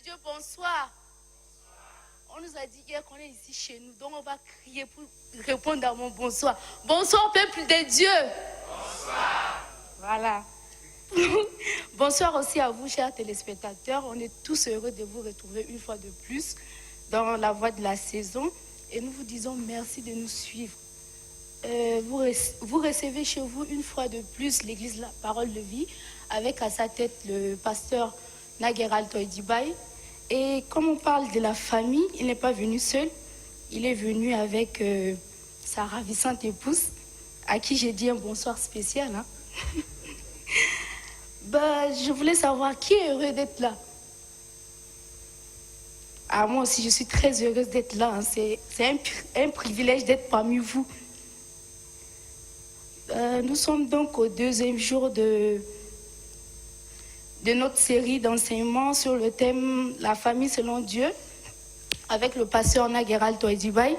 Dieu, bonsoir. On nous a dit hier qu'on est ici chez nous, donc on va crier pour répondre à mon bonsoir. Bonsoir, peuple de Dieu. Bonsoir. Voilà. Bonsoir aussi à vous, chers téléspectateurs. On est tous heureux de vous retrouver une fois de plus dans la voie de la saison. Et nous vous disons merci de nous suivre. Vous recevez chez vous une fois de plus l'église La Parole de Vie avec à sa tête le pasteur Naguéral Toïdibaï. Et comme on parle de la famille, il n'est pas venu seul. Il est venu avec sa ravissante épouse, à qui j'ai dit un bonsoir spécial. Hein. Je voulais savoir qui est heureux d'être là. Ah, moi aussi, je suis très heureuse d'être là. Hein. C'est un privilège d'être parmi vous. Nous sommes donc au deuxième jour de notre série d'enseignements sur le thème « La famille selon Dieu » avec le pasteur Naguéral Toïdibaï.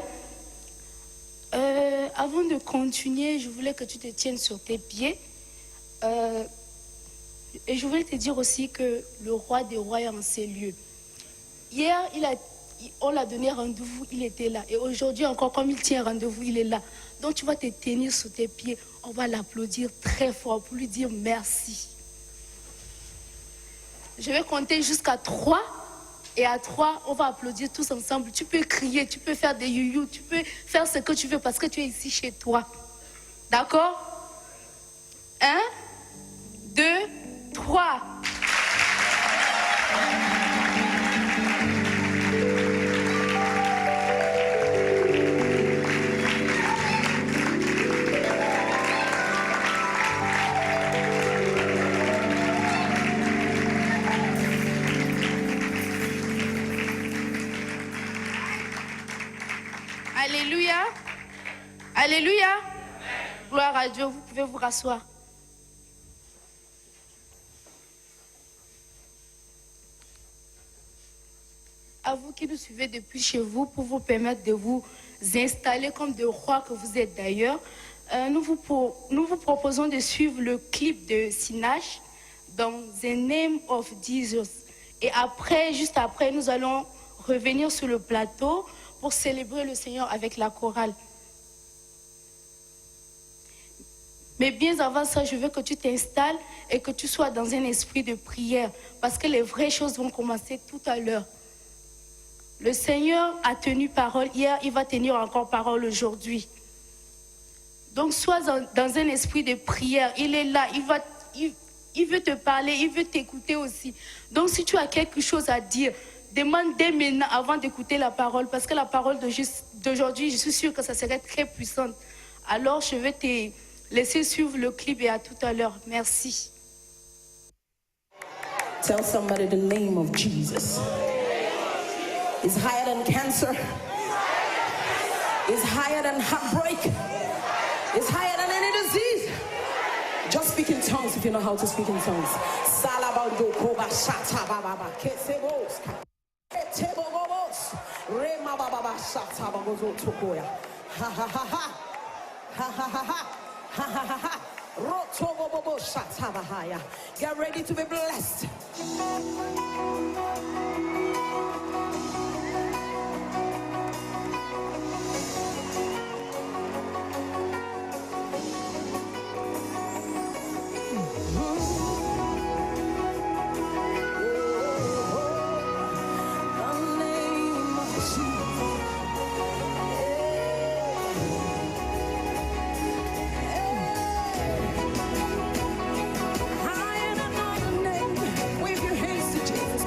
Avant de continuer, je voulais que tu te tiennes sur tes pieds. Et je voulais te dire aussi que le roi des rois est en ces lieux. Hier, on l'a donné rendez-vous, il était là. Et aujourd'hui encore, comme il tient rendez-vous, il est là. Donc tu vas te tenir sur tes pieds. On va l'applaudir très fort pour lui dire merci. Je vais compter jusqu'à 3. Et à 3, on va applaudir tous ensemble. Tu peux crier, tu peux faire des youyou, tu peux faire ce que tu veux parce que tu es ici chez toi. D'accord? 1, 2, 3. Alléluia. Alléluia. Gloire à Dieu. Vous pouvez vous rasseoir. À vous qui nous suivez depuis chez vous, pour vous permettre de vous installer comme des rois que vous êtes d'ailleurs, nous vous proposons de suivre le clip de Sinach dans The Name of Jesus. Et après, juste après, nous allons revenir sur le plateau pour célébrer le Seigneur avec la chorale. Mais bien avant ça, je veux que tu t'installes et que tu sois dans un esprit de prière parce que les vraies choses vont commencer tout à l'heure. Le Seigneur a tenu parole hier, il va tenir encore parole aujourd'hui. Donc sois dans un esprit de prière, il est là, il veut te parler, il veut t'écouter aussi. Donc si tu as quelque chose à dire, demande dès maintenant avant d'écouter la parole, parce que la parole d'aujourd'hui, je suis sûre que ça serait très puissante. Alors, je vais te laisser suivre le clip et à tout à l'heure. Merci. Tell somebody the name of Jesus. It's higher than cancer. It's higher than heartbreak. It's higher than any disease. Just speak in tongues if you know how to speak in tongues. Get ready to be blessed. Higher than all the name, wave your hands to Jesus.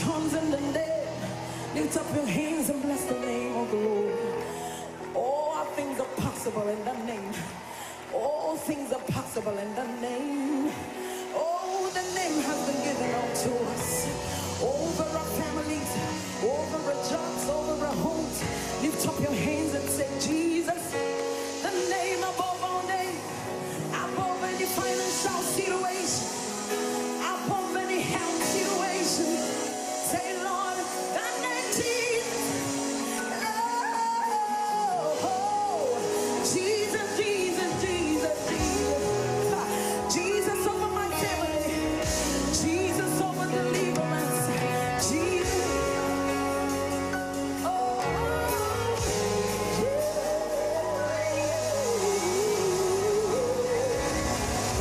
Tongues and the dead, lift up your hands and bless the name of the Lord. All things are possible in the name. All things are possible in the name. Oh, the name has been given unto us. Over our families, over our jobs, over our homes. Lift up your hands and say, Jesus, the name above all names, above any financial situation, above any health situation. Say, Lord, the name Jesus. Oh, Jesus, Jesus, Jesus, Jesus. Jesus over my family. Jesus over deliverance. Jesus. Oh,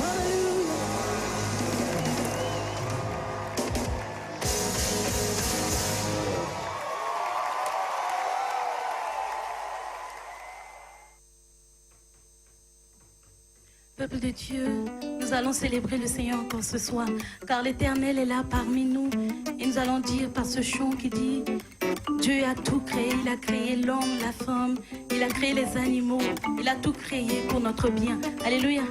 hallelujah. Peuple de Dieu, nous allons célébrer le Seigneur encore ce soir, car l'Éternel est là parmi nous. Et nous allons dire par ce chant qui dit, Dieu a tout créé, il a créé l'homme, la femme, il a créé les animaux, il a tout créé pour notre bien. Alléluia.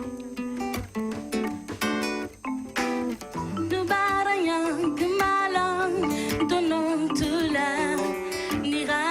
Nira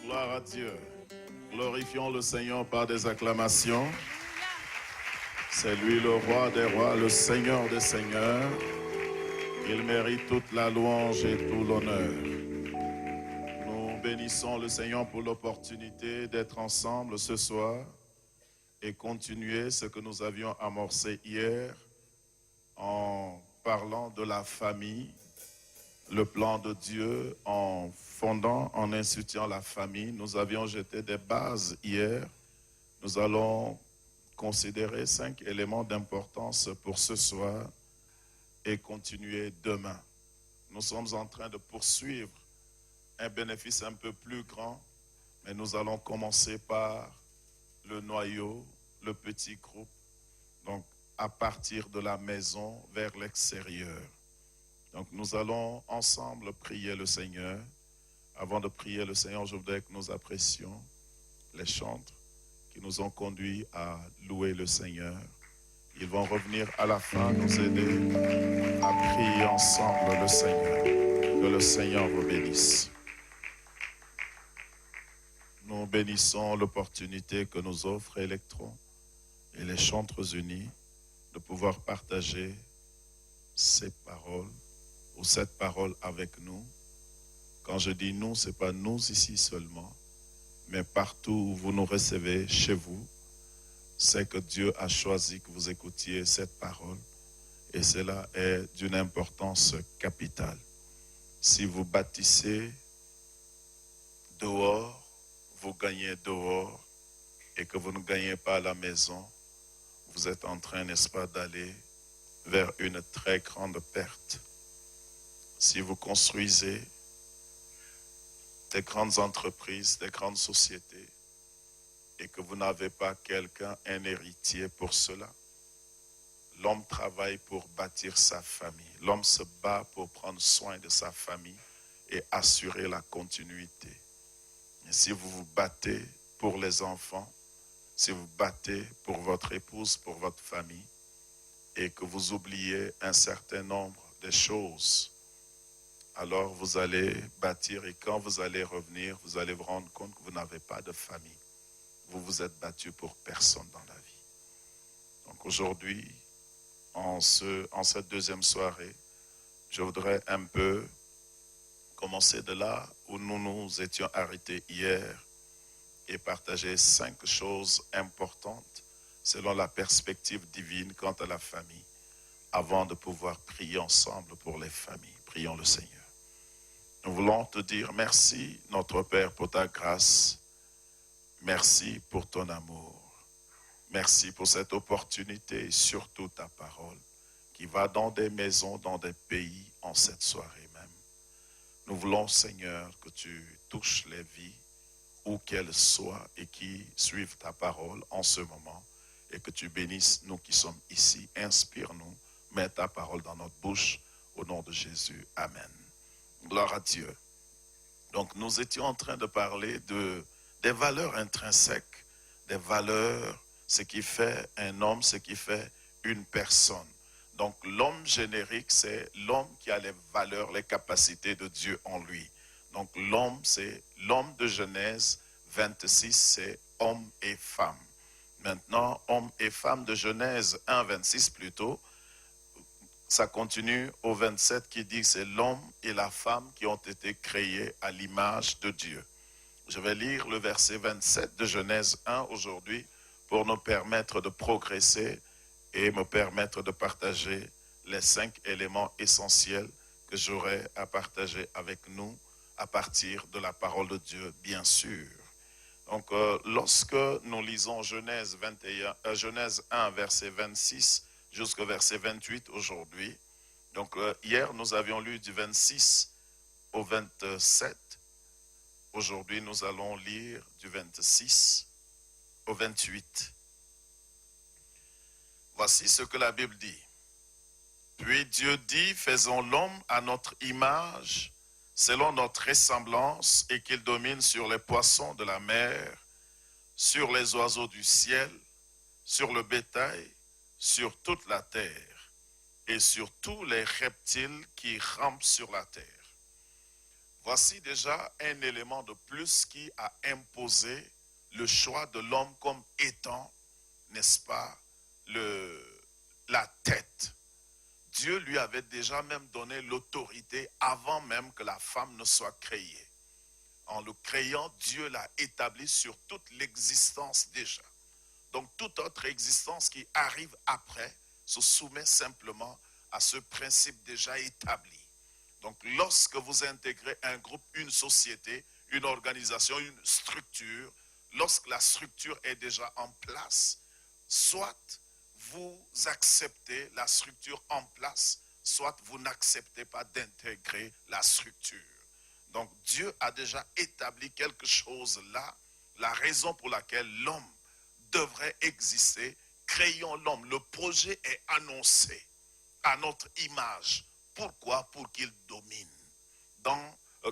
Gloire à Dieu. Glorifions le Seigneur par des acclamations. C'est lui le roi des rois, le Seigneur des seigneurs. Il mérite toute la louange et tout l'honneur. Nous bénissons le Seigneur pour l'opportunité d'être ensemble ce soir et continuer ce que nous avions amorcé hier en parlant de la famille, le plan de Dieu en fondant, en instituant la famille. Nous avions jeté des bases hier. Nous allons considérer 5 éléments d'importance pour ce soir et continuer demain. Nous sommes en train de poursuivre un bénéfice un peu plus grand, mais nous allons commencer par le noyau, le petit groupe, donc à partir de la maison vers l'extérieur. Donc nous allons ensemble prier le Seigneur. Avant de prier le Seigneur, je voudrais que nous apprécions les chantres qui nous ont conduits à louer le Seigneur. Ils vont revenir à la fin nous aider à prier ensemble le Seigneur. Que le Seigneur vous bénisse. Nous bénissons l'opportunité que nous offre Electron et les Chantres Unis de pouvoir partager ces paroles ou cette parole avec nous. Quand je dis nous, ce n'est pas nous ici seulement, mais partout où vous nous recevez, chez vous, c'est que Dieu a choisi que vous écoutiez cette parole et cela est d'une importance capitale. Si vous bâtissez dehors, vous gagnez dehors et que vous ne gagnez pas à la maison, vous êtes en train, n'est-ce pas, d'aller vers une très grande perte. Si vous construisez des grandes entreprises, des grandes sociétés, et que vous n'avez pas quelqu'un, un héritier pour cela, l'homme travaille pour bâtir sa famille. L'homme se bat pour prendre soin de sa famille et assurer la continuité. Et si vous vous battez pour les enfants, si vous battez pour votre épouse, pour votre famille, et que vous oubliez un certain nombre de choses, alors vous allez bâtir et quand vous allez revenir, vous allez vous rendre compte que vous n'avez pas de famille. Vous vous êtes battu pour personne dans la vie. Donc aujourd'hui, en cette deuxième soirée, je voudrais un peu commencer de là où nous nous étions arrêtés hier et partager 5 choses importantes selon la perspective divine quant à la famille, avant de pouvoir prier ensemble pour les familles. Prions le Seigneur. Nous voulons te dire merci, notre Père, pour ta grâce. Merci pour ton amour. Merci pour cette opportunité et surtout ta parole qui va dans des maisons, dans des pays en cette soirée même. Nous voulons, Seigneur, que tu touches les vies où qu'elles soient et qui suivent ta parole en ce moment et que tu bénisses nous qui sommes ici. Inspire-nous, mets ta parole dans notre bouche au nom de Jésus. Amen. Gloire à Dieu. Donc nous étions en train de parler des valeurs intrinsèques, des valeurs, ce qui fait un homme, ce qui fait une personne. Donc l'homme générique, c'est l'homme qui a les valeurs, les capacités de Dieu en lui. Donc l'homme, c'est l'homme de Genèse 26, c'est homme et femme. Maintenant, homme et femme de Genèse 1, 26 plutôt, ça continue au 27 qui dit que c'est l'homme et la femme qui ont été créés à l'image de Dieu. Je vais lire le verset 27 de Genèse 1 aujourd'hui pour nous permettre de progresser et me permettre de partager les 5 éléments essentiels que j'aurai à partager avec nous à partir de la parole de Dieu, bien sûr. Donc, lorsque nous lisons Genèse 1, verset 26 jusqu'au verset 28 aujourd'hui, donc hier nous avions lu du 26 au 27. Aujourd'hui, nous allons lire du 26 au 28. Voici ce que la Bible dit. Puis Dieu dit, faisons l'homme à notre image, selon notre ressemblance, et qu'il domine sur les poissons de la mer, sur les oiseaux du ciel, sur le bétail, sur toute la terre, et sur tous les reptiles qui rampent sur la terre. Voici déjà un élément de plus qui a imposé le choix de l'homme comme étant, n'est-ce pas, la tête. Dieu lui avait déjà même donné l'autorité avant même que la femme ne soit créée. En le créant, Dieu l'a établi sur toute l'existence déjà. Donc toute autre existence qui arrive après se soumet simplement à ce principe déjà établi. Donc lorsque vous intégrez un groupe, une société, une organisation, une structure, lorsque la structure est déjà en place, soit vous acceptez la structure en place, soit vous n'acceptez pas d'intégrer la structure. Donc Dieu a déjà établi quelque chose là, la raison pour laquelle l'homme devrait exister. Créons l'homme. Le projet est annoncé à notre image. Pourquoi? Pour qu'il domine.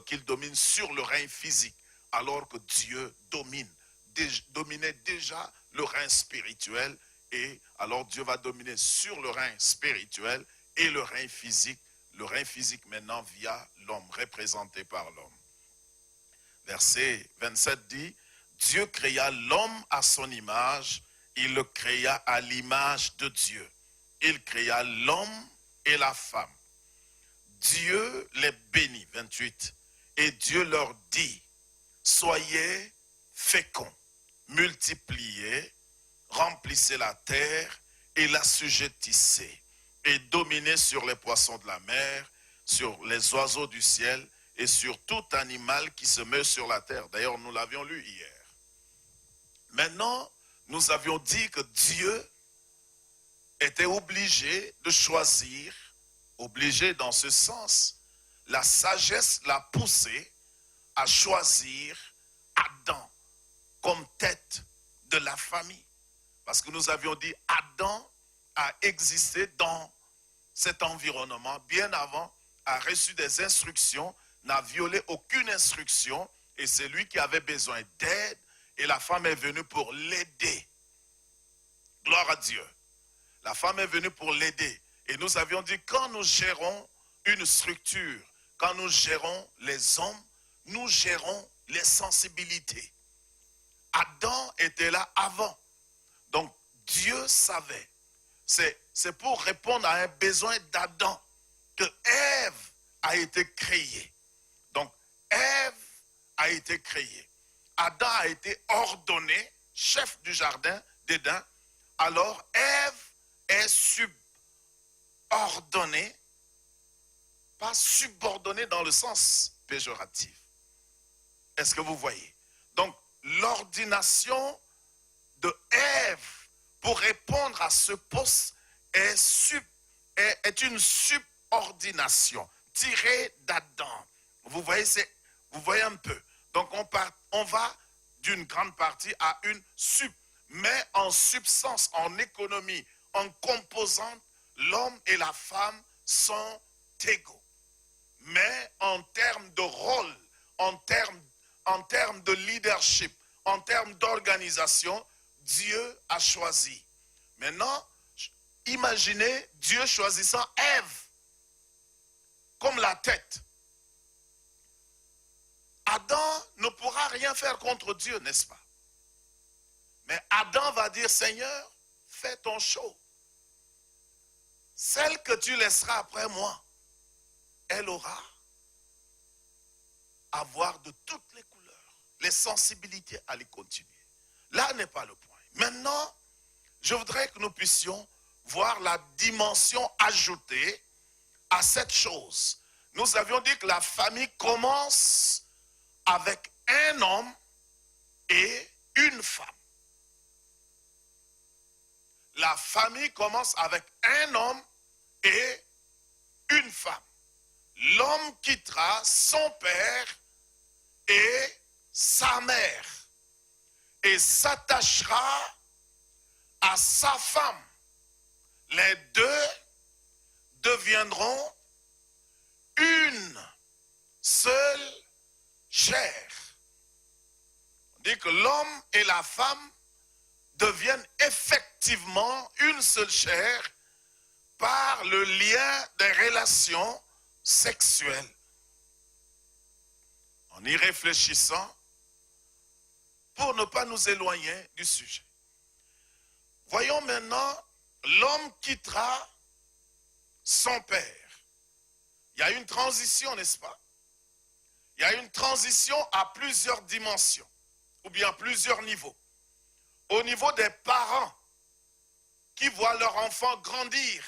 Qu'il domine sur le règne physique, alors que Dieu dominait déjà le règne spirituel et alors Dieu va dominer sur le règne spirituel et le règne physique. Le règne physique maintenant via l'homme, représenté par l'homme. Verset 27 dit, Dieu créa l'homme à son image, il le créa à l'image de Dieu. Il créa l'homme et la femme. Dieu les bénit, 28, et Dieu leur dit, soyez féconds, multipliez, remplissez la terre et l'assujettissez, et dominez sur les poissons de la mer, sur les oiseaux du ciel, et sur tout animal qui se meut sur la terre. D'ailleurs, nous l'avions lu hier. Maintenant, nous avions dit que Dieu était obligé de choisir, obligé dans ce sens, la sagesse l'a poussé à choisir Adam comme tête de la famille. Parce que nous avions dit Adam a existé dans cet environnement bien avant, a reçu des instructions, n'a violé aucune instruction, et c'est lui qui avait besoin d'aide, et la femme est venue pour l'aider. Gloire à Dieu. La femme est venue pour l'aider. Et nous avions dit, quand nous gérons une structure, quand nous gérons les hommes, nous gérons les sensibilités. Adam était là avant. Donc Dieu savait. C'est pour répondre à un besoin d'Adam que Ève a été créée. Donc Ève a été créée. Adam a été ordonné chef du jardin d'Éden. Alors Ève est subordonnée, pas subordonnée dans le sens péjoratif. Est-ce que vous voyez? Donc l'ordination de Ève pour répondre à ce poste est une subordination tirée d'Adam. Vous voyez un peu. Donc on va d'une grande partie à une mais en substance, en économie, en composante, l'homme et la femme sont égaux. Mais en termes de rôle, en termes de leadership, en termes d'organisation, Dieu a choisi. Maintenant, imaginez Dieu choisissant Ève comme la tête. Adam ne pourra rien faire contre Dieu, n'est-ce pas? Mais Adam va dire, Seigneur, fais ton show. Celle que tu laisseras après moi, elle aura à voir de toutes les couleurs, les sensibilités à les continuer. Là n'est pas le point. Maintenant, je voudrais que nous puissions voir la dimension ajoutée à cette chose. Nous avions dit que la famille commence avec un homme et une femme. La famille commence avec un homme et une femme. L'homme quittera son père et sa mère et s'attachera à sa femme. Les deux deviendront une seule chair. On dit que l'homme et la femme deviennent effectivement une seule chair par le lien des relations sexuelles. En y réfléchissant, pour ne pas nous éloigner du sujet. Voyons maintenant, l'homme quittera son père. Il y a une transition, n'est-ce pas? Il y a une transition à plusieurs dimensions, ou bien à plusieurs niveaux. Au niveau des parents qui voient leur enfant grandir,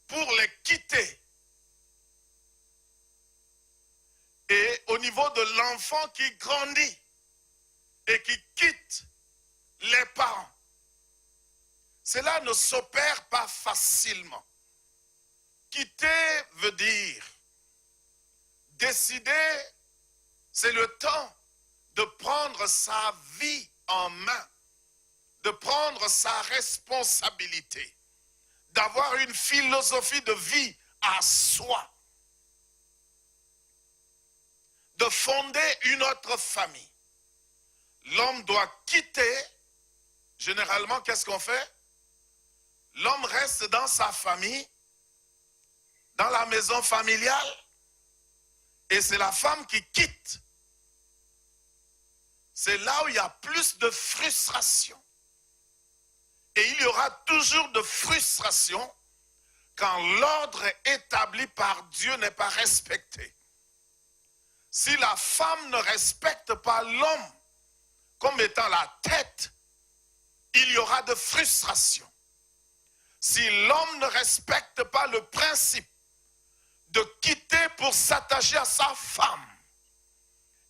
pour les quitter. Et au niveau de l'enfant qui grandit et qui quitte les parents. Cela ne s'opère pas facilement. Quitter veut dire décider, c'est le temps de prendre sa vie en main, de prendre sa responsabilité, d'avoir une philosophie de vie à soi, de fonder une autre famille. L'homme doit quitter généralement, qu'est-ce qu'on fait? L'homme reste dans sa famille, dans la maison familiale, et c'est la femme qui quitte. C'est là où il y a plus de frustration. Et il y aura toujours de frustration quand l'ordre établi par Dieu n'est pas respecté. Si la femme ne respecte pas l'homme comme étant la tête, il y aura de frustration. Si l'homme ne respecte pas le principe de quitter pour s'attacher à sa femme,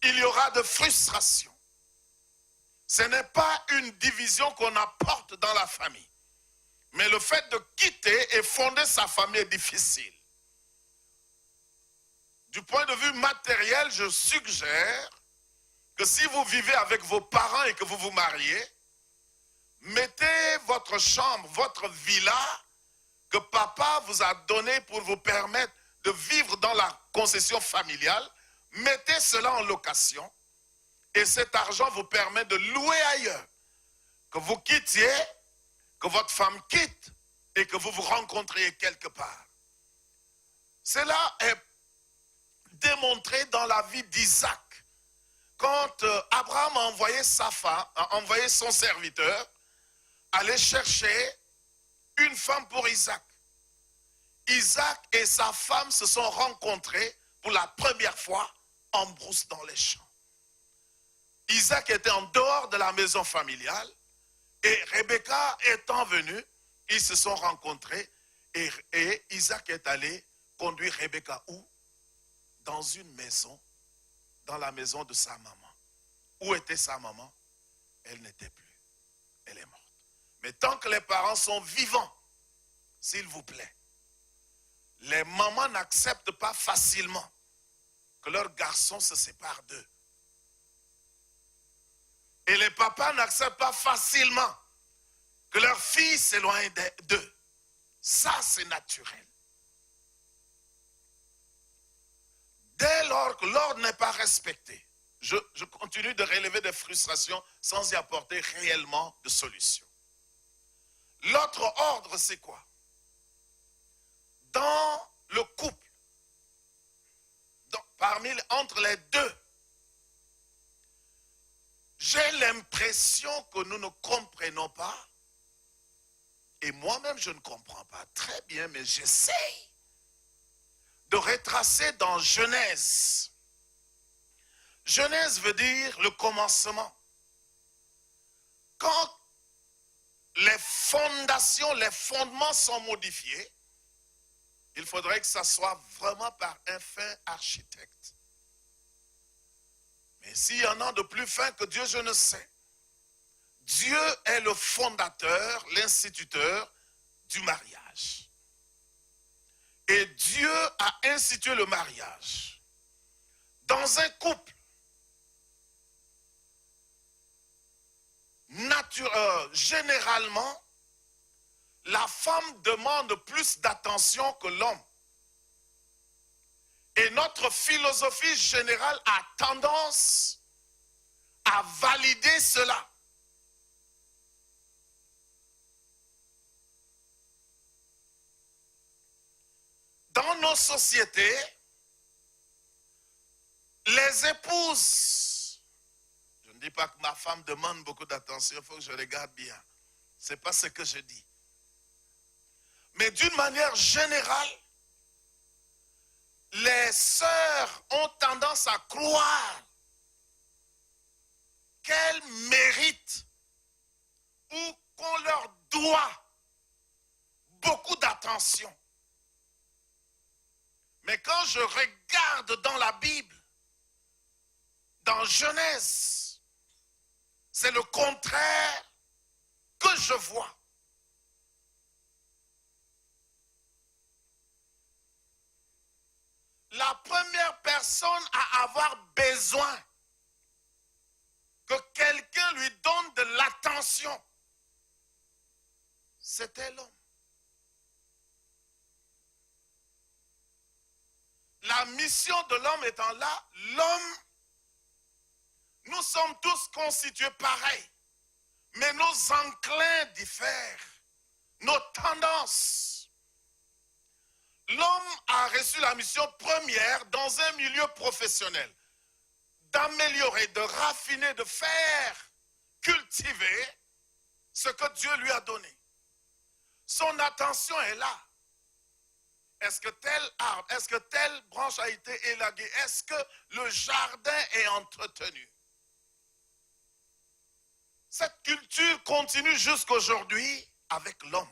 il y aura de frustration. Ce n'est pas une division qu'on apporte dans la famille. Mais le fait de quitter et fonder sa famille est difficile. Du point de vue matériel, je suggère que si vous vivez avec vos parents et que vous vous mariez, mettez votre chambre, votre villa que papa vous a donné pour vous permettre de vivre dans la concession familiale, mettez cela en location et cet argent vous permet de louer ailleurs. Que vous quittiez, que votre femme quitte et que vous vous rencontriez quelque part. Cela est démontré dans la vie d'Isaac. Quand Abraham a envoyé sa femme, a envoyé son serviteur aller chercher une femme pour Isaac. Isaac et sa femme se sont rencontrés pour la première fois en brousse dans les champs. Isaac était en dehors de la maison familiale et Rebecca étant venue, ils se sont rencontrés et Isaac est allé conduire Rebecca où? Dans une maison, dans la maison de sa maman. Où était sa maman? Elle n'était plus. Elle est morte. Mais tant que les parents sont vivants, s'il vous plaît, les mamans n'acceptent pas facilement que leurs garçons se séparent d'eux. Et les papas n'acceptent pas facilement que leurs filles s'éloignent d'eux. Ça, c'est naturel. Dès lors que l'ordre n'est pas respecté, je continue de relever des frustrations sans y apporter réellement de solution. L'autre ordre, c'est quoi? Dans le couple, entre les deux, j'ai l'impression que nous ne comprenons pas, et moi-même je ne comprends pas très bien, mais j'essaye de retracer dans Genèse. Genèse veut dire le commencement. Quand les fondations, les fondements sont modifiés, il faudrait que ça soit vraiment par un fin architecte. Mais s'il y en a de plus fin que Dieu, je ne sais. Dieu est le fondateur, l'instituteur du mariage. Et Dieu a institué le mariage. Dans un couple, généralement, la femme demande plus d'attention que l'homme. Et notre philosophie générale a tendance à valider cela. Dans nos sociétés, les épouses, je ne dis pas que ma femme demande beaucoup d'attention, il faut que je regarde bien. Ce n'est pas ce que je dis. Mais d'une manière générale, les sœurs ont tendance à croire qu'elles méritent ou qu'on leur doit beaucoup d'attention. Mais quand je regarde dans la Bible, dans Genèse, c'est le contraire que je vois. La première personne à avoir besoin que quelqu'un lui donne de l'attention, c'était l'homme. La mission de l'homme étant là, l'homme, nous sommes tous constitués pareils. Mais nos enclins diffèrent, nos tendances. L'homme a reçu la mission première dans un milieu professionnel d'améliorer, de raffiner, de faire cultiver ce que Dieu lui a donné. Son attention est là. Est-ce que tel arbre, est-ce que telle branche a été élaguée? Est-ce que le jardin est entretenu? Cette culture continue jusqu'aujourd'hui avec l'homme.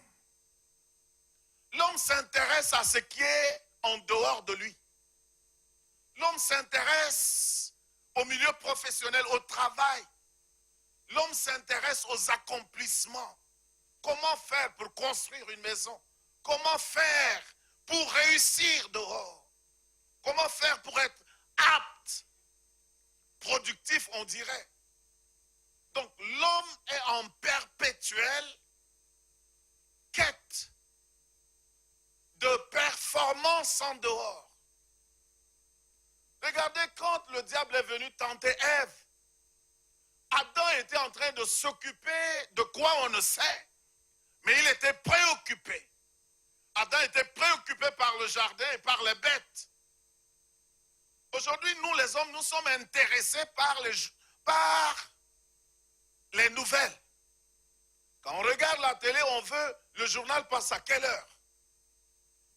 L'homme s'intéresse à ce qui est en dehors de lui. L'homme s'intéresse au milieu professionnel, au travail. L'homme s'intéresse aux accomplissements. Comment faire pour construire une maison? Comment faire pour réussir dehors? Comment faire pour être apte, productif, on dirait? Donc l'homme est en perpétuelle quête de performance en dehors. Regardez, quand le diable est venu tenter Ève, Adam était en train de s'occuper de quoi on ne sait, mais il était préoccupé. Adam était préoccupé par le jardin et par les bêtes. Aujourd'hui, nous les hommes, nous sommes intéressés par les nouvelles. Quand on regarde la télé, on veut, le journal passe à quelle heure?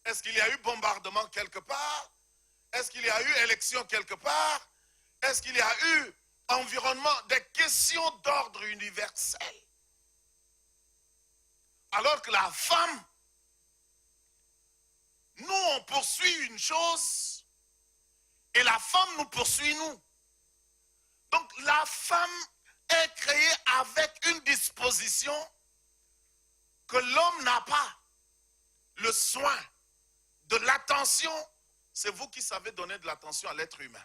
Est-ce qu'il y a eu bombardement quelque part? Est-ce qu'il y a eu élection quelque part? Est-ce qu'il y a eu environnement? Des questions d'ordre universel. Alors que la femme, nous on poursuit une chose et la femme nous poursuit nous. Donc la femme est créée avec une disposition que l'homme n'a pas. Le soin, de l'attention, c'est vous qui savez donner de l'attention à l'être humain.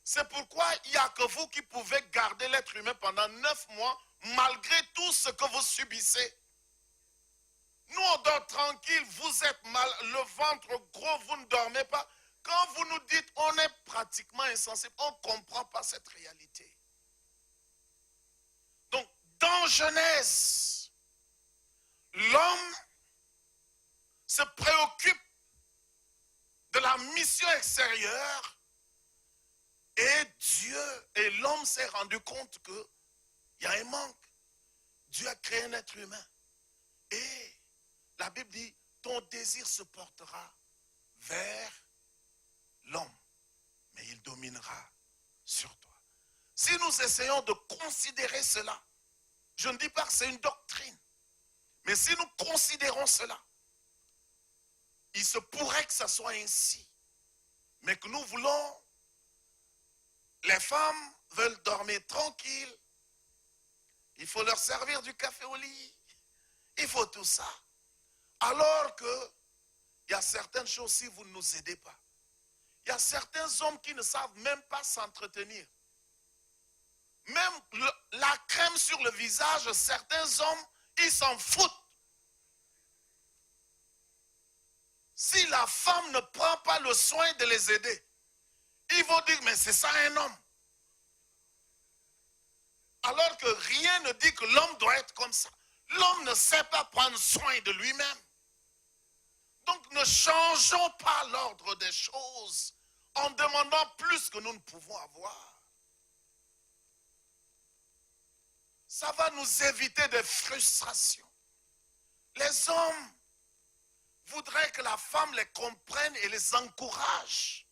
C'est pourquoi il n'y a que vous qui pouvez garder l'être humain pendant 9 mois malgré tout ce que vous subissez. Nous on dort tranquille, vous êtes mal, le ventre gros, vous ne dormez pas. Quand vous nous dites on est pratiquement insensible, on ne comprend pas cette réalité. Donc dans Genèse, l'homme se préoccupe de la mission extérieure et Dieu et l'homme s'est rendu compte qu'il y a un manque. Dieu a créé un être humain et la Bible dit ton désir se portera vers l'homme, mais il dominera sur toi. Si nous essayons de considérer cela, je ne dis pas que c'est une doctrine, mais si nous considérons cela, il se pourrait que ça soit ainsi, mais que nous voulons, les femmes veulent dormir tranquilles, il faut leur servir du café au lit, il faut tout ça. Alors que il y a certaines choses, si vous ne nous aidez pas, il y a certains hommes qui ne savent même pas s'entretenir. Même la crème sur le visage, certains hommes, ils s'en foutent. Si la femme ne prend pas le soin de les aider, ils vont dire, mais c'est ça un homme. Alors que rien ne dit que l'homme doit être comme ça. L'homme ne sait pas prendre soin de lui-même. Donc ne changeons pas l'ordre des choses en demandant plus que nous ne pouvons avoir. Ça va nous éviter des frustrations. Les hommes voudraient que la femme les comprenne et les encourage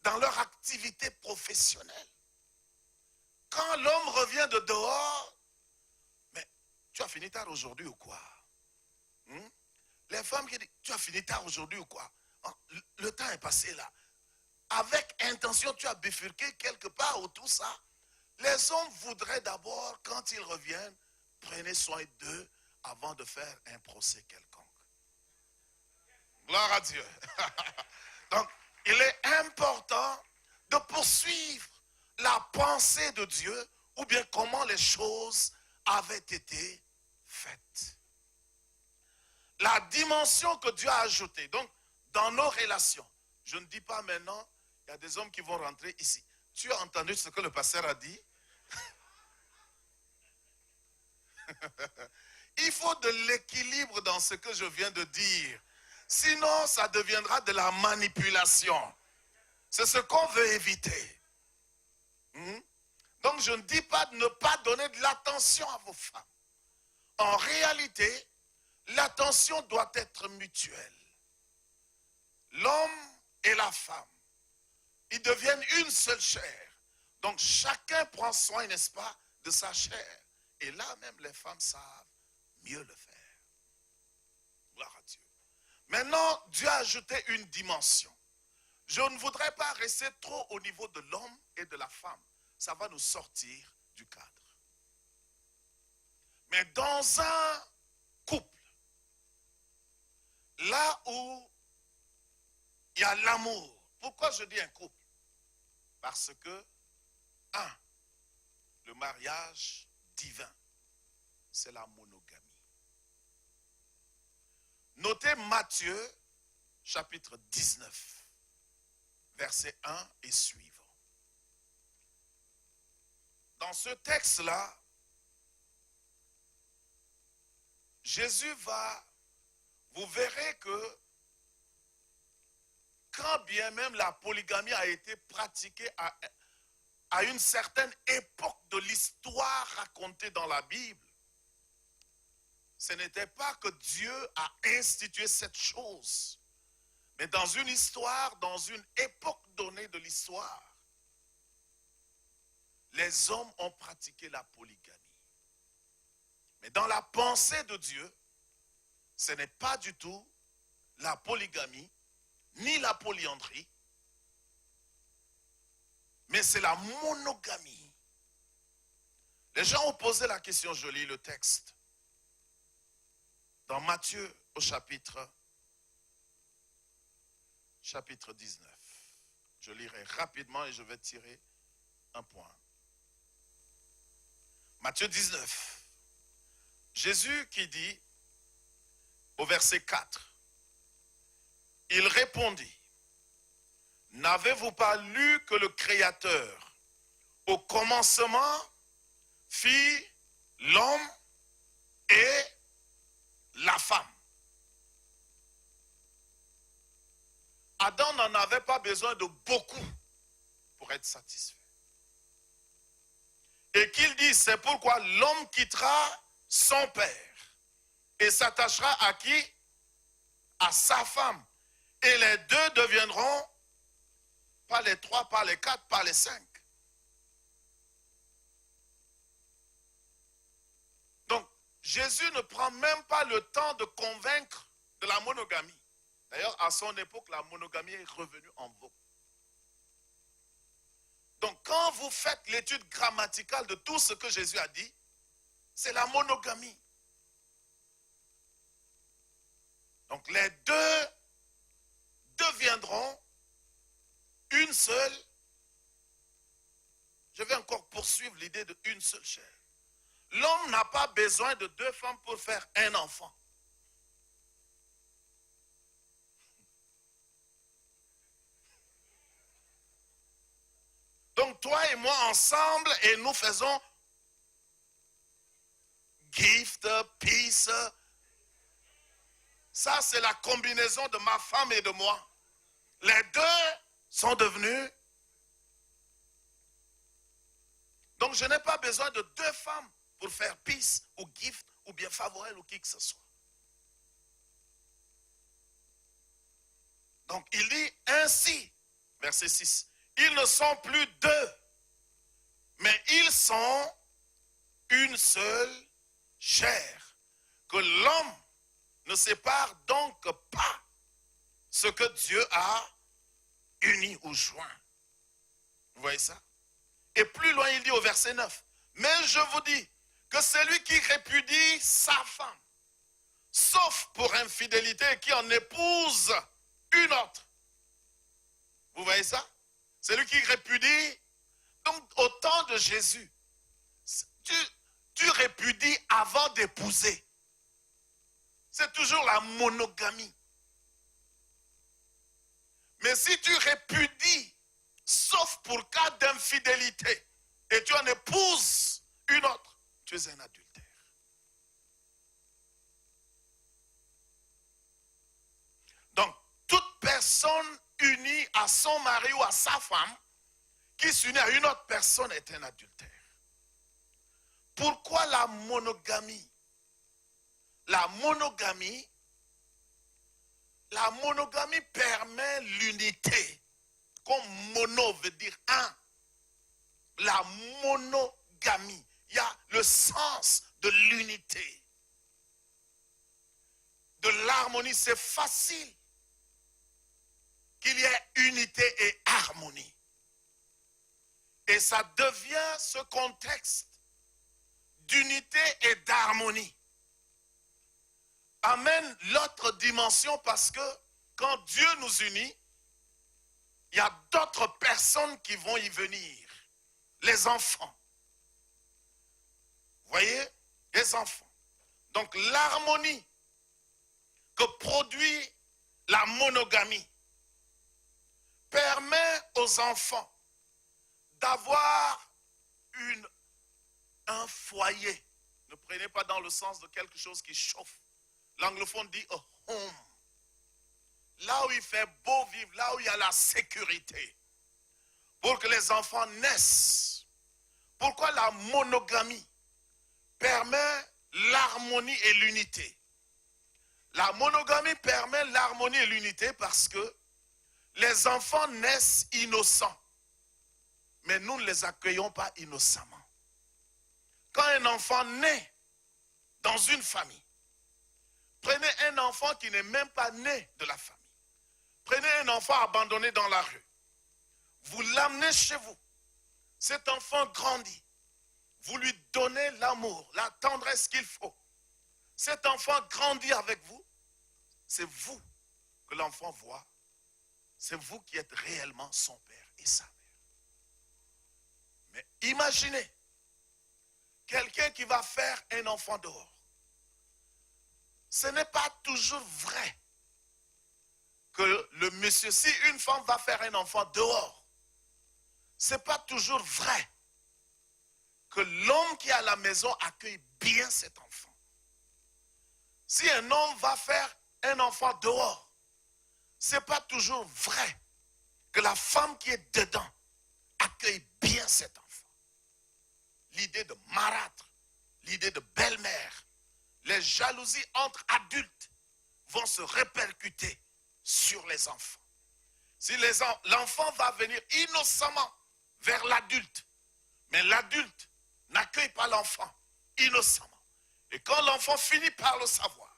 dans leur activité professionnelle. Quand l'homme revient de dehors, mais tu as fini tard aujourd'hui ou quoi? Les femmes qui disent, tu as fini tard aujourd'hui ou quoi? Le temps est passé là. Avec intention, tu as bifurqué quelque part ou tout ça. Les hommes voudraient d'abord, quand ils reviennent, prenez soin d'eux avant de faire un procès quelconque. Gloire à Dieu. Donc, il est important de poursuivre la pensée de Dieu ou bien comment les choses avaient été faites. La dimension que Dieu a ajoutée, donc, dans nos relations. Je ne dis pas maintenant, il y a des hommes qui vont rentrer ici. Tu as entendu ce que le pasteur a dit? Il faut de l'équilibre dans ce que je viens de dire. Sinon, ça deviendra de la manipulation. C'est ce qu'on veut éviter. Donc, je ne dis pas de ne pas donner de l'attention à vos femmes. En réalité, l'attention doit être mutuelle. L'homme et la femme, ils deviennent une seule chair. Donc, chacun prend soin, n'est-ce pas, de sa chair. Et là, même les femmes savent mieux le faire. Gloire à Dieu. Maintenant, Dieu a ajouté une dimension. Je ne voudrais pas rester trop au niveau de l'homme et de la femme. Ça va nous sortir du cadre. Mais dans un couple, là où il y a l'amour. Pourquoi je dis un couple? Parce que, le mariage divin, c'est la monogamie. Notez Matthieu, chapitre 19, verset 1 et suivant. Dans ce texte-là, Jésus vous verrez que quand bien même la polygamie a été pratiquée à une certaine époque de l'histoire racontée dans la Bible, ce n'était pas que Dieu a institué cette chose, mais dans une histoire, dans une époque donnée de l'histoire, les hommes ont pratiqué la polygamie. Mais dans la pensée de Dieu, ce n'est pas du tout la polygamie, ni la polyandrie, mais c'est la monogamie. Les gens ont posé la question, je lis le texte. Dans Matthieu au chapitre 19. Je lirai rapidement et je vais tirer un point. Matthieu 19. Jésus qui dit au verset 4, il répondit, n'avez-vous pas lu que le Créateur, au commencement, fit l'homme et la femme? Adam n'en avait pas besoin de beaucoup pour être satisfait. Et qu'il dit, c'est pourquoi l'homme quittera son père et s'attachera à qui? À sa femme. Et les deux deviendront, pas les trois, pas les quatre, pas les cinq. Donc, Jésus ne prend même pas le temps de convaincre de la monogamie. D'ailleurs, à son époque, la monogamie est revenue en vogue. Donc, quand vous faites l'étude grammaticale de tout ce que Jésus a dit, c'est la monogamie. Donc, les deux deviendront une seule. Je vais encore poursuivre l'idée de une seule chair. L'homme n'a pas besoin de deux femmes pour faire un enfant. Donc toi et moi ensemble, et nous faisons gift, peace. Ça, c'est la combinaison de ma femme et de moi. Les deux sont devenus. Donc je n'ai pas besoin de deux femmes pour faire peace ou gift ou bien favorel ou qui que ce soit. Donc il dit ainsi, verset 6. Ils ne sont plus deux, mais ils sont une seule chair. Que l'homme ne sépare donc pas ce que Dieu a uni ou joint. Vous voyez ça? Et plus loin, il dit au verset 9, mais je vous dis que celui qui répudie sa femme, sauf pour infidélité, qui en épouse une autre. Vous voyez ça? Celui qui répudie, donc au temps de Jésus, tu répudies avant d'épouser. C'est toujours la monogamie. Mais si tu répudies, sauf pour cas d'infidélité, et tu en épouses une autre, tu es un adultère. personne unie à son mari ou à sa femme qui s'unit à une autre personne est un adultère. Pourquoi la monogamie? La monogamie permet l'unité. Comme mono veut dire un. La monogamie, il y a le sens de l'unité, de l'harmonie. C'est facile qu'il y ait unité et harmonie. Et ça devient ce contexte d'unité et d'harmonie. Amène l'autre dimension parce que quand Dieu nous unit, il y a d'autres personnes qui vont y venir. Les enfants. Vous voyez? Les enfants. Donc l'harmonie que produit la monogamie permet aux enfants d'avoir un foyer. Ne prenez pas dans le sens de quelque chose qui chauffe. L'anglophone dit a home. Là où il fait beau vivre, là où il y a la sécurité. Pour que les enfants naissent. Pourquoi la monogamie permet l'harmonie et l'unité? La monogamie permet l'harmonie et l'unité parce que les enfants naissent innocents. Mais nous ne les accueillons pas innocemment. Quand un enfant naît dans une famille, prenez un enfant qui n'est même pas né de la famille. Prenez un enfant abandonné dans la rue. Vous l'amenez chez vous. Cet enfant grandit. Vous lui donnez l'amour, la tendresse qu'il faut. Cet enfant grandit avec vous. C'est vous que l'enfant voit. C'est vous qui êtes réellement son père et sa mère. Mais imaginez quelqu'un qui va faire un enfant dehors. Ce n'est pas toujours vrai que le monsieur, si une femme va faire un enfant dehors, ce n'est pas toujours vrai que l'homme qui est à la maison accueille bien cet enfant. Si un homme va faire un enfant dehors, ce n'est pas toujours vrai que la femme qui est dedans accueille bien cet enfant. L'idée de marâtre, l'idée de belle-mère, les jalousies entre adultes vont se répercuter sur les enfants. Si l'enfant va venir innocemment vers l'adulte, mais l'adulte n'accueille pas l'enfant innocemment. Et quand l'enfant finit par le savoir,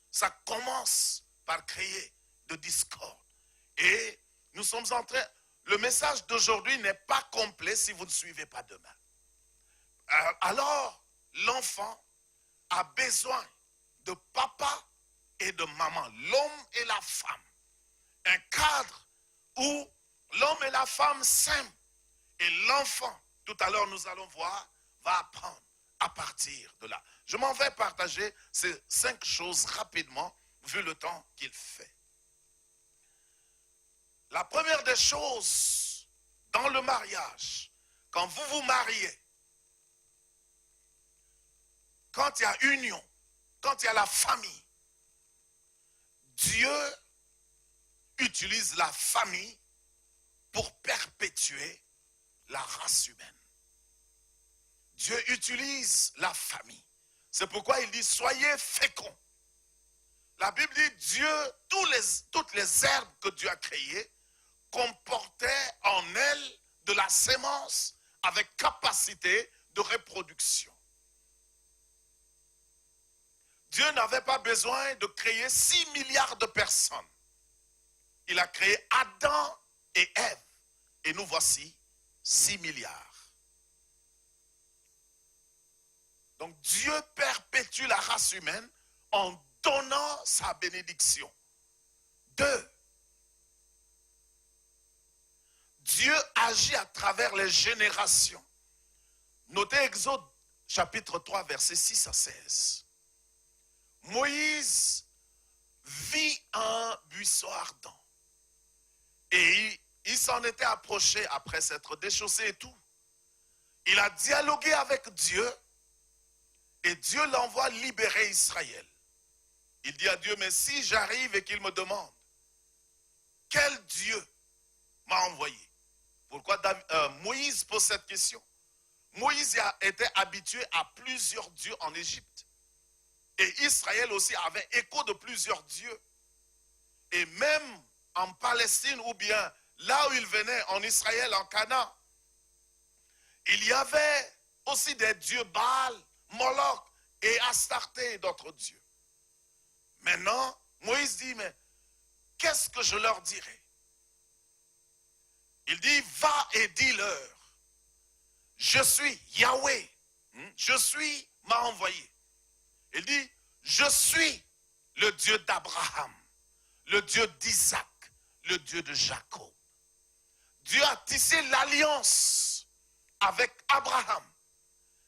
ça commence par créer de discorde. Et nous sommes en train, le message d'aujourd'hui n'est pas complet si vous ne suivez pas demain. Alors, l'enfant a besoin de papa et de maman, l'homme et la femme. Un cadre où l'homme et la femme s'aiment. Et l'enfant, tout à l'heure nous allons voir, va apprendre à partir de là. Je m'en vais partager ces 5 choses rapidement, vu le temps qu'il fait. La première des choses dans le mariage, quand vous vous mariez, quand il y a union, quand il y a la famille, Dieu utilise la famille pour perpétuer la race humaine. Dieu utilise la famille. C'est pourquoi il dit soyez féconds. La Bible dit Dieu, toutes les herbes que Dieu a créées comportaient en elles de la sémence avec capacité de reproduction. Dieu n'avait pas besoin de créer 6 milliards de personnes. Il a créé Adam et Ève. Et nous voici 6 milliards. Donc Dieu perpétue la race humaine en donnant sa bénédiction. 2. Dieu agit à travers les générations. Notez Exode chapitre 3 versets 6 à 16. Moïse vit un buisson ardent. Et il s'en était approché après s'être déchaussé et tout. Il a dialogué avec Dieu et Dieu l'envoie libérer Israël. Il dit à Dieu, mais si j'arrive et qu'il me demande, quel Dieu m'a envoyé? Pourquoi Moïse pose cette question? Moïse était habitué à plusieurs dieux en Égypte. Et Israël aussi avait écho de plusieurs dieux. Et même en Palestine ou bien là où il venait, en Israël, en Canaan, il y avait aussi des dieux Baal, Moloch et Astarté et d'autres dieux. Maintenant, Moïse dit, mais qu'est-ce que je leur dirai? Il dit, va et dis-leur, je suis Yahweh, je suis, m'a envoyé. Il dit, je suis le Dieu d'Abraham, le Dieu d'Isaac, le Dieu de Jacob. Dieu a tissé l'alliance avec Abraham.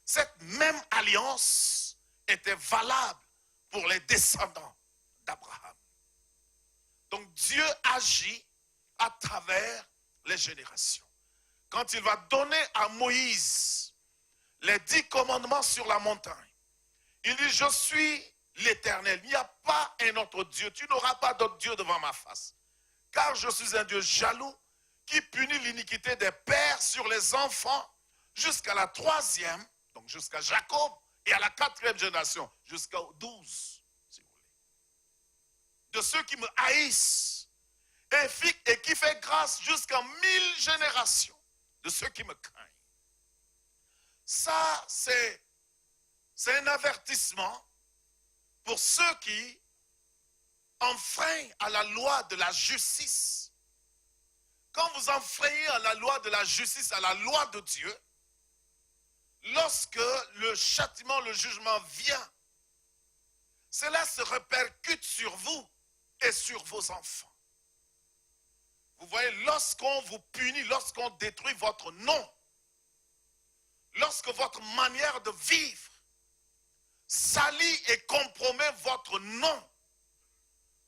Cette même alliance était valable pour les descendants d'Abraham. Donc Dieu agit à travers les générations. Quand il va donner à Moïse les 10 commandements sur la montagne, il dit, je suis l'Éternel. Il n'y a pas un autre Dieu. Tu n'auras pas d'autre Dieu devant ma face. Car je suis un Dieu jaloux qui punit l'iniquité des pères sur les enfants jusqu'à la 3e, donc jusqu'à Jacob, et à la 4e génération, jusqu'aux 12, si vous voulez. De ceux qui me haïssent et qui fait grâce jusqu'à 1000 générations de ceux qui me craignent. Ça, c'est un avertissement pour ceux qui enfreignent à la loi de la justice. Quand vous enfreignez à la loi de la justice, à la loi de Dieu, lorsque le châtiment, le jugement vient, cela se répercute sur vous et sur vos enfants. Vous voyez, lorsqu'on vous punit, lorsqu'on détruit votre nom, lorsque votre manière de vivre salit et compromet votre nom,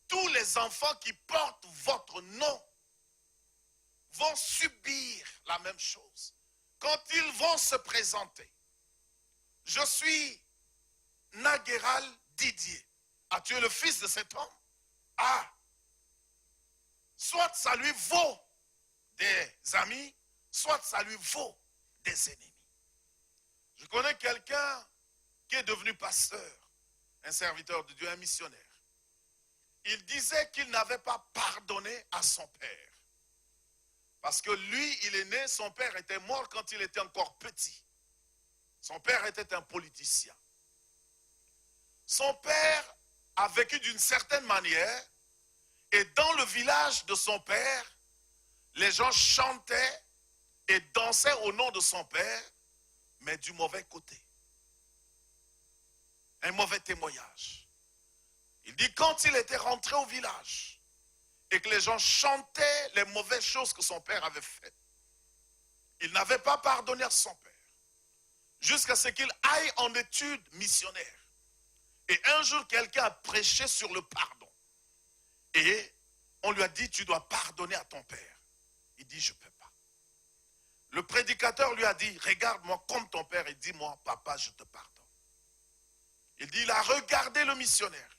tous les enfants qui portent votre nom vont subir la même chose. Quand ils vont se présenter, je suis Naguéral Didier. Ah, tu es le fils de cet homme? Ah, soit ça lui vaut des amis, soit ça lui vaut des ennemis. Je connais quelqu'un qui est devenu pasteur, un serviteur de Dieu, un missionnaire. Il disait qu'il n'avait pas pardonné à son père. Parce que lui, il est né, son père était mort quand il était encore petit. Son père était un politicien. Son père a vécu d'une certaine manière, et dans le village de son père, les gens chantaient et dansaient au nom de son père, mais du mauvais côté. Un mauvais témoignage. Il dit quand il était rentré au village et que les gens chantaient les mauvaises choses que son père avait faites, il n'avait pas pardonné à son père jusqu'à ce qu'il aille en études missionnaires. Et un jour, quelqu'un a prêché sur le pardon. Et on lui a dit, tu dois pardonner à ton père. Il dit, je ne peux pas. Le prédicateur lui a dit, regarde-moi comme ton père et dis-moi, papa, je te pardonne. Il dit, il a regardé le missionnaire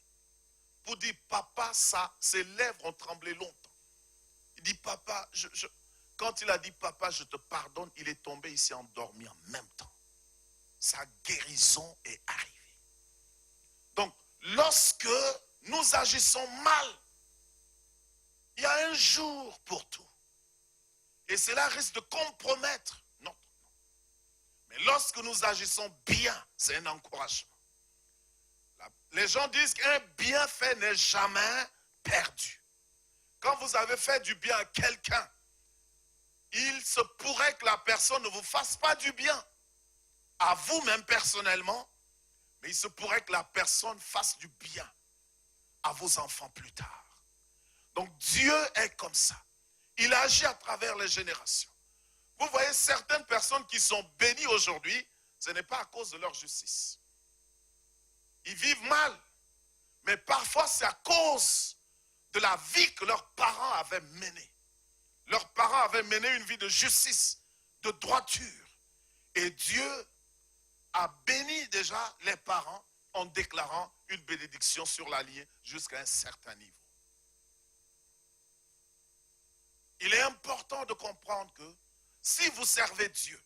pour dire, papa, ça, ses lèvres ont tremblé longtemps. Il dit, papa, quand il a dit, papa, je te pardonne, il est tombé ici endormi en même temps. Sa guérison est arrivée. Donc, lorsque nous agissons mal, il y a un jour pour tout. Et cela risque de compromettre notre nom. Mais lorsque nous agissons bien, c'est un encouragement. Les gens disent qu'un bienfait n'est jamais perdu. Quand vous avez fait du bien à quelqu'un, il se pourrait que la personne ne vous fasse pas du bien à vous-même personnellement, mais il se pourrait que la personne fasse du bien à vos enfants plus tard. Donc Dieu est comme ça. Il agit à travers les générations. Vous voyez certaines personnes qui sont bénies aujourd'hui, ce n'est pas à cause de leur justice. Ils vivent mal, mais parfois c'est à cause de la vie que leurs parents avaient menée. Leurs parents avaient mené une vie de justice, de droiture. Et Dieu a béni déjà les parents en déclarant une bénédiction sur la lignée jusqu'à un certain niveau. il est important de comprendre que si vous servez Dieu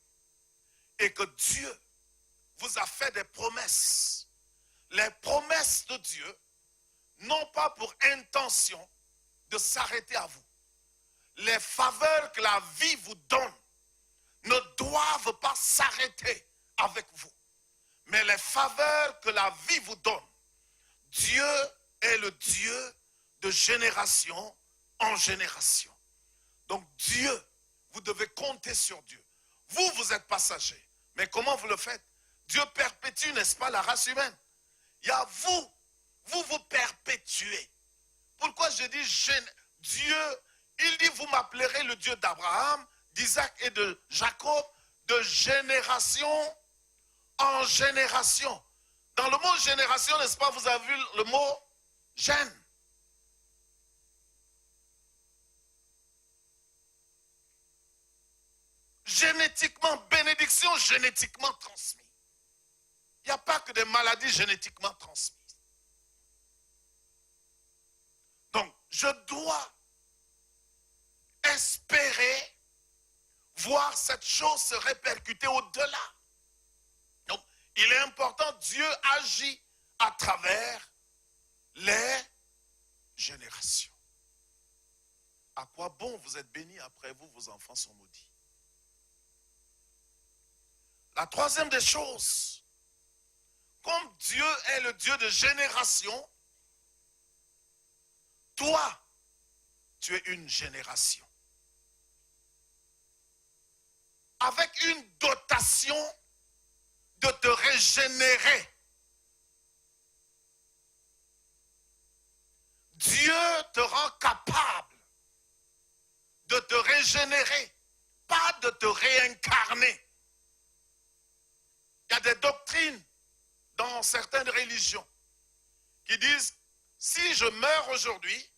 et que Dieu vous a fait des promesses, les promesses de Dieu n'ont pas pour intention de s'arrêter à vous. Les faveurs que la vie vous donne ne doivent pas s'arrêter avec vous. Mais les faveurs que la vie vous donne, Dieu est le Dieu de génération en génération. Donc Dieu, vous devez compter sur Dieu. Vous, vous êtes passager. Mais comment vous le faites? Dieu perpétue, n'est-ce pas, la race humaine? Il y a vous vous perpétuez. Pourquoi je dis Dieu? Il dit, vous m'appellerez le Dieu d'Abraham, d'Isaac et de Jacob, de génération en génération. Dans le mot génération, n'est-ce pas, vous avez vu le mot gène. Génétiquement, bénédiction génétiquement transmise. Il n'y a pas que des maladies génétiquement transmises. Donc, je dois espérer voir cette chose se répercuter au-delà. Donc, il est important, Dieu agit à travers les générations. À quoi bon vous êtes bénis, après vous, vos enfants sont maudits? La troisième des choses, comme Dieu est le Dieu de génération, toi, tu es une génération. Avec une dotation de te régénérer. Dieu te rend capable de te régénérer, pas de te réincarner. Il y a des doctrines dans certaines religions qui disent, si je meurs aujourd'hui,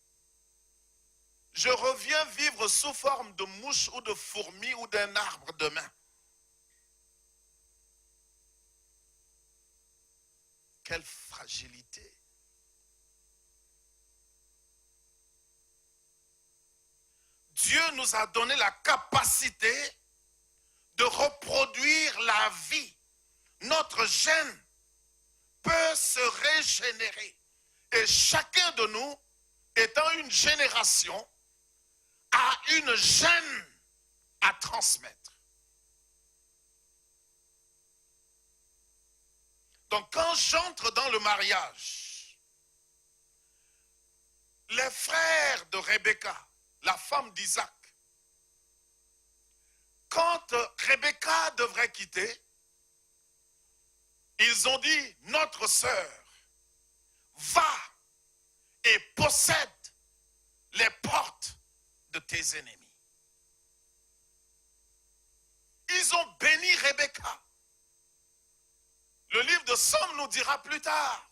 je reviens vivre sous forme de mouche ou de fourmi ou d'un arbre demain. Quelle fragilité! Dieu nous a donné la capacité de reproduire la vie. Notre gène peut se régénérer. Et chacun de nous, étant une génération, a une gêne à transmettre. Donc quand j'entre dans le mariage, les frères de Rebecca, la femme d'Isaac, quand Rebecca devrait quitter, ils ont dit, notre sœur va et possède les portes de tes ennemis. Ils ont béni Rebecca. Le livre de Somme nous dira plus tard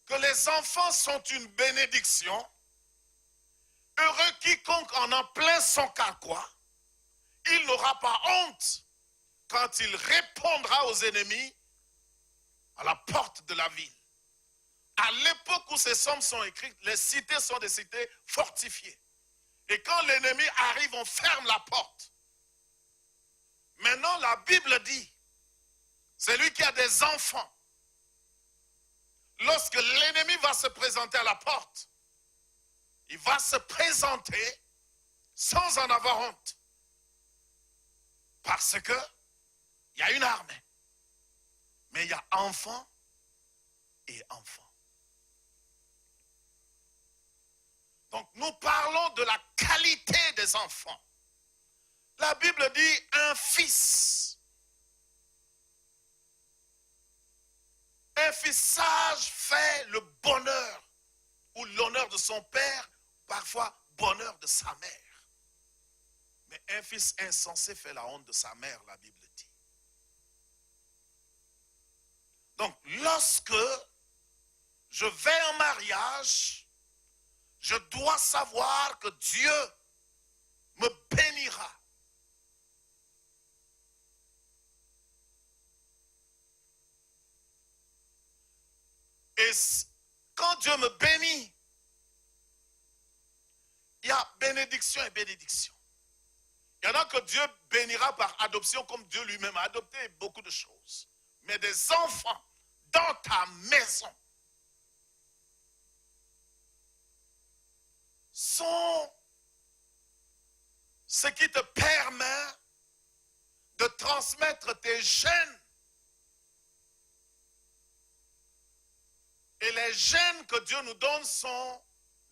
que les enfants sont une bénédiction. Heureux quiconque en plein son carquois, il n'aura pas honte quand il répondra aux ennemis à la porte de la ville. À l'époque où ces sommes sont écrites, les cités sont des cités fortifiées. Et quand l'ennemi arrive, on ferme la porte. Maintenant, la Bible dit, celui qui a des enfants, lorsque l'ennemi va se présenter à la porte, il va se présenter sans en avoir honte. Parce que il y a une armée. Mais il y a enfant et enfant. Donc nous parlons de la qualité des enfants. La Bible dit un fils. Un fils sage fait le bonheur ou l'honneur de son père, parfois bonheur de sa mère. Mais un fils insensé fait la honte de sa mère, la Bible dit. Donc lorsque je vais en mariage, je dois savoir que Dieu me bénira. Et quand Dieu me bénit, il y a bénédiction et bénédiction. Il y en a que Dieu bénira par adoption comme Dieu lui-même a adopté beaucoup de choses. Mais des enfants dans ta maison sont ce qui te permet de transmettre tes gènes. Et les gènes que Dieu nous donne sont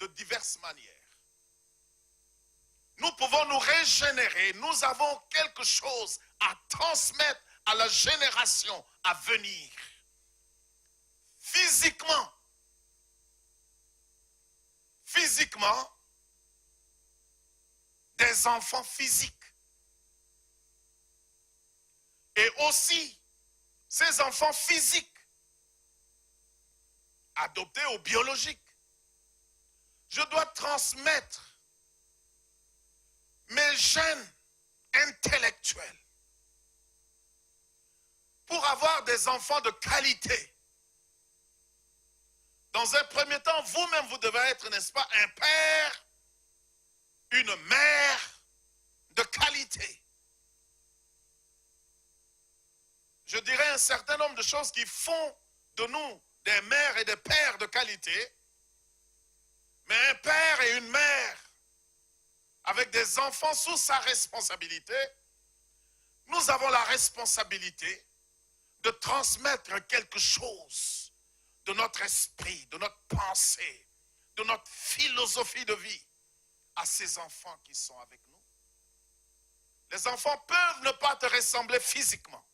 de diverses manières. Nous pouvons nous régénérer. Nous avons quelque chose à transmettre à la génération à venir. Physiquement, des enfants physiques. Et aussi, ces enfants physiques, adoptés ou biologiques, je dois transmettre mes gènes intellectuels pour avoir des enfants de qualité. Dans un premier temps, vous-même, vous devez être, n'est-ce pas, un père, une mère de qualité. Je dirais un certain nombre de choses qui font de nous des mères et des pères de qualité. Mais un père et une mère avec des enfants sous sa responsabilité, nous avons la responsabilité de transmettre quelque chose de notre esprit, de notre pensée, de notre philosophie de vie à ces enfants qui sont avec nous. Les enfants peuvent ne pas te ressembler physiquement,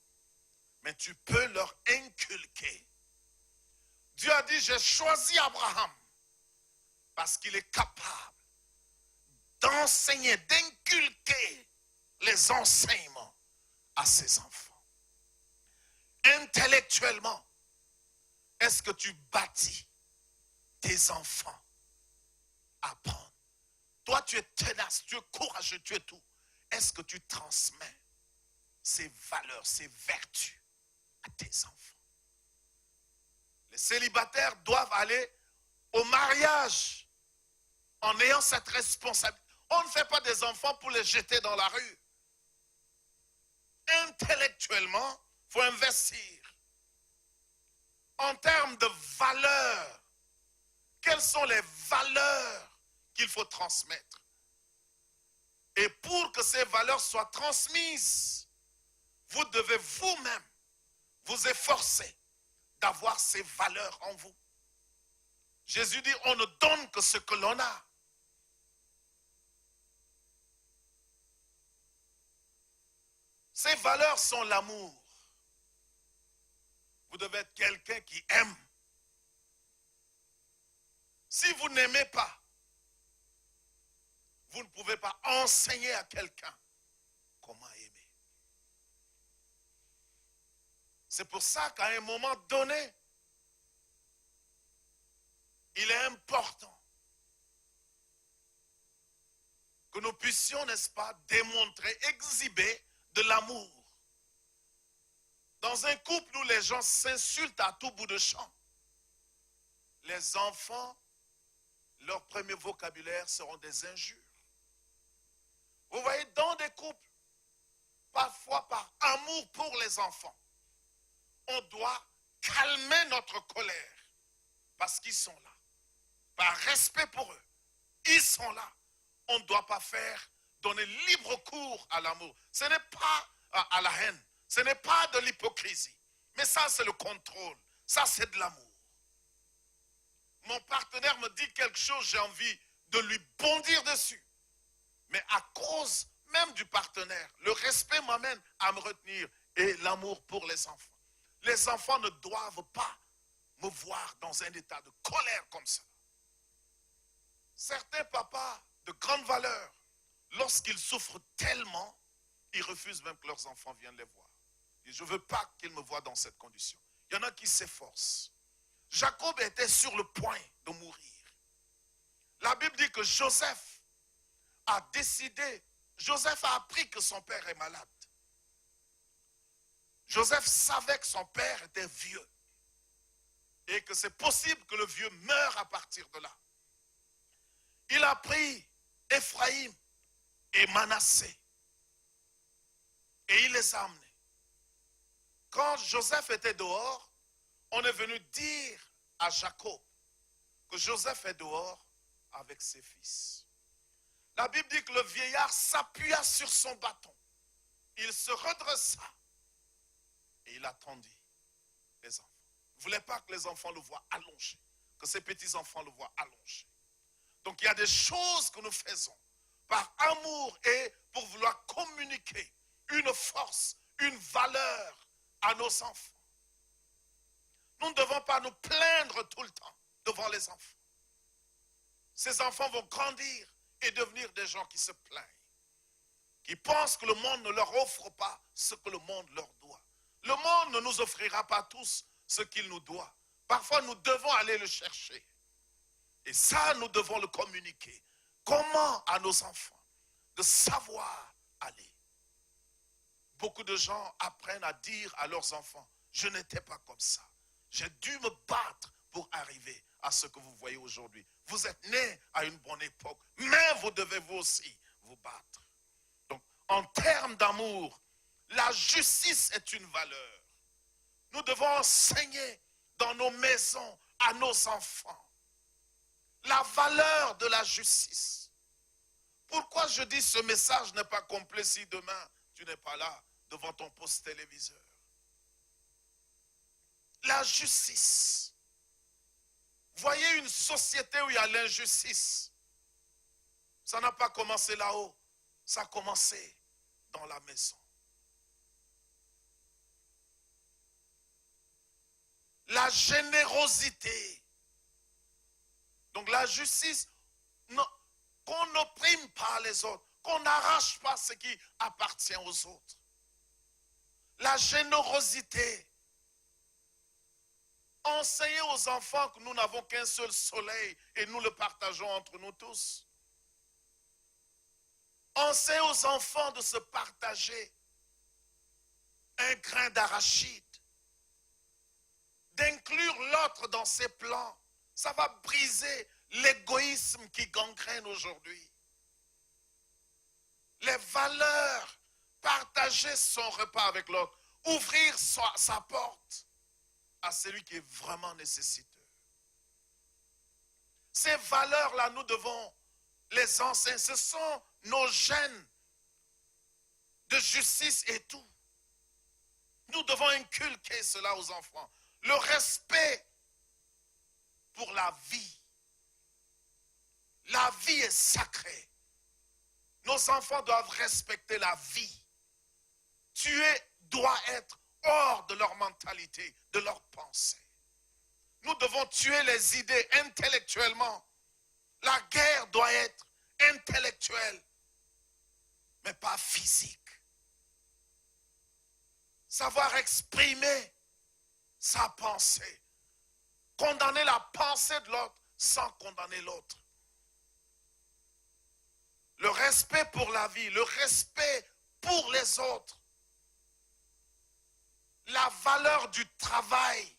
mais tu peux leur inculquer. Dieu a dit, j'ai choisi Abraham parce qu'il est capable d'enseigner, d'inculquer les enseignements à ses enfants. Intellectuellement, est-ce que tu bâtis tes enfants à apprendre? Toi, tu es tenace, tu es courageux, tu es tout. Est-ce que tu transmets ces valeurs, ces vertus à tes enfants? Les célibataires doivent aller au mariage en ayant cette responsabilité. On ne fait pas des enfants pour les jeter dans la rue. Intellectuellement, il faut investir. En termes de valeurs, quelles sont les valeurs qu'il faut transmettre? Et pour que ces valeurs soient transmises, vous devez vous-même vous efforcer d'avoir ces valeurs en vous. Jésus dit, on ne donne que ce que l'on a. Ces valeurs sont l'amour. Vous devez être quelqu'un qui aime. Si vous n'aimez pas, vous ne pouvez pas enseigner à quelqu'un comment aimer. C'est pour ça qu'à un moment donné, il est important que nous puissions, n'est-ce pas, démontrer, exhiber de l'amour. Dans un couple où les gens s'insultent à tout bout de champ, les enfants, leur premier vocabulaire seront des injures. Vous voyez, dans des couples, parfois par amour pour les enfants, on doit calmer notre colère parce qu'ils sont là. Par respect pour eux, ils sont là. On ne doit pas donner libre cours à l'amour. Ce n'est pas à la haine. Ce n'est pas de l'hypocrisie. Mais ça, c'est le contrôle. Ça, c'est de l'amour. Mon partenaire me dit quelque chose, j'ai envie de lui bondir dessus. Mais à cause même du partenaire, le respect m'amène à me retenir. Et l'amour pour les enfants. Les enfants ne doivent pas me voir dans un état de colère comme ça. Certains papas de grande valeur, lorsqu'ils souffrent tellement, ils refusent même que leurs enfants viennent les voir. Et je ne veux pas qu'ils me voient dans cette condition. Il y en a qui s'efforcent. Jacob était sur le point de mourir. La Bible dit que Joseph a décidé, Joseph a appris que son père est malade. Joseph savait que son père était vieux et que c'est possible que le vieux meure à partir de là. Il a pris Éphraïm et Manassé. Et il les a amenés. Quand Joseph était dehors, on est venu dire à Jacob que Joseph est dehors avec ses fils. La Bible dit que le vieillard s'appuya sur son bâton. Il se redressa et il attendit les enfants. Il ne voulait pas que les enfants le voient allongé, que ses petits-enfants le voient allongé. Donc il y a des choses que nous faisons par amour et pour vouloir communiquer une force, une valeur à nos enfants. Nous ne devons pas nous plaindre tout le temps devant les enfants. Ces enfants vont grandir et devenir des gens qui se plaignent, qui pensent que le monde ne leur offre pas ce que le monde leur doit. Le monde ne nous offrira pas tous ce qu'il nous doit. Parfois, nous devons aller le chercher. Et ça, nous devons le communiquer. Comment à nos enfants de savoir aller? Beaucoup de gens apprennent à dire à leurs enfants, je n'étais pas comme ça. J'ai dû me battre pour arriver à ce que vous voyez aujourd'hui. Vous êtes nés à une bonne époque, mais vous devez vous aussi vous battre. Donc, en termes d'amour, la justice est une valeur. Nous devons enseigner dans nos maisons à nos enfants la valeur de la justice. Pourquoi je dis ce message n'est pas complet si demain tu n'es pas là devant ton poste téléviseur? La justice. Voyez une société où il y a l'injustice. Ça n'a pas commencé là-haut, ça a commencé dans la maison. La générosité. Donc la justice, qu'on n'opprime pas les autres, qu'on n'arrache pas ce qui appartient aux autres. La générosité. Enseigner aux enfants que nous n'avons qu'un seul soleil et nous le partageons entre nous tous. Enseigner aux enfants de se partager un grain d'arachide. D'inclure l'autre dans ses plans. Ça va briser l'égoïsme qui gangrène aujourd'hui. Les valeurs, partager son repas avec l'autre, ouvrir sa porte à celui qui est vraiment nécessiteux. Ces valeurs-là, nous devons les enseigner. Ce sont nos gènes de justice et tout. Nous devons inculquer cela aux enfants. Le respect pour la vie. La vie est sacrée. Nos enfants doivent respecter la vie. Tuer doit être hors de leur mentalité, de leur pensée. Nous devons tuer les idées intellectuellement. La guerre doit être intellectuelle, mais pas physique. Savoir exprimer sa pensée. Condamner la pensée de l'autre sans condamner l'autre. Le respect pour la vie, le respect pour les autres. La valeur du travail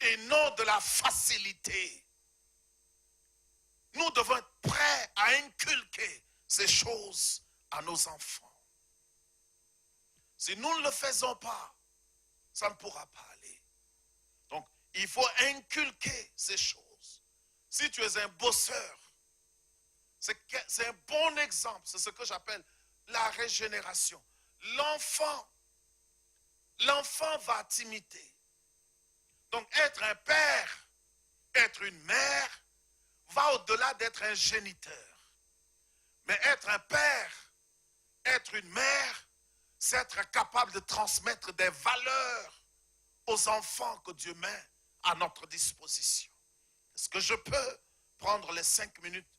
et non de la facilité. Nous devons être prêts à inculquer ces choses à nos enfants. Si nous ne le faisons pas, ça ne pourra pas aller. Donc, il faut inculquer ces choses. Si tu es un bosseur, c'est un bon exemple, c'est ce que j'appelle la régénération. L'enfant va t'imiter. Donc, être un père, être une mère, va au-delà d'être un géniteur. Mais être un père, être une mère, c'est être capable de transmettre des valeurs aux enfants que Dieu met à notre disposition. Est-ce que je peux prendre les 5 minutes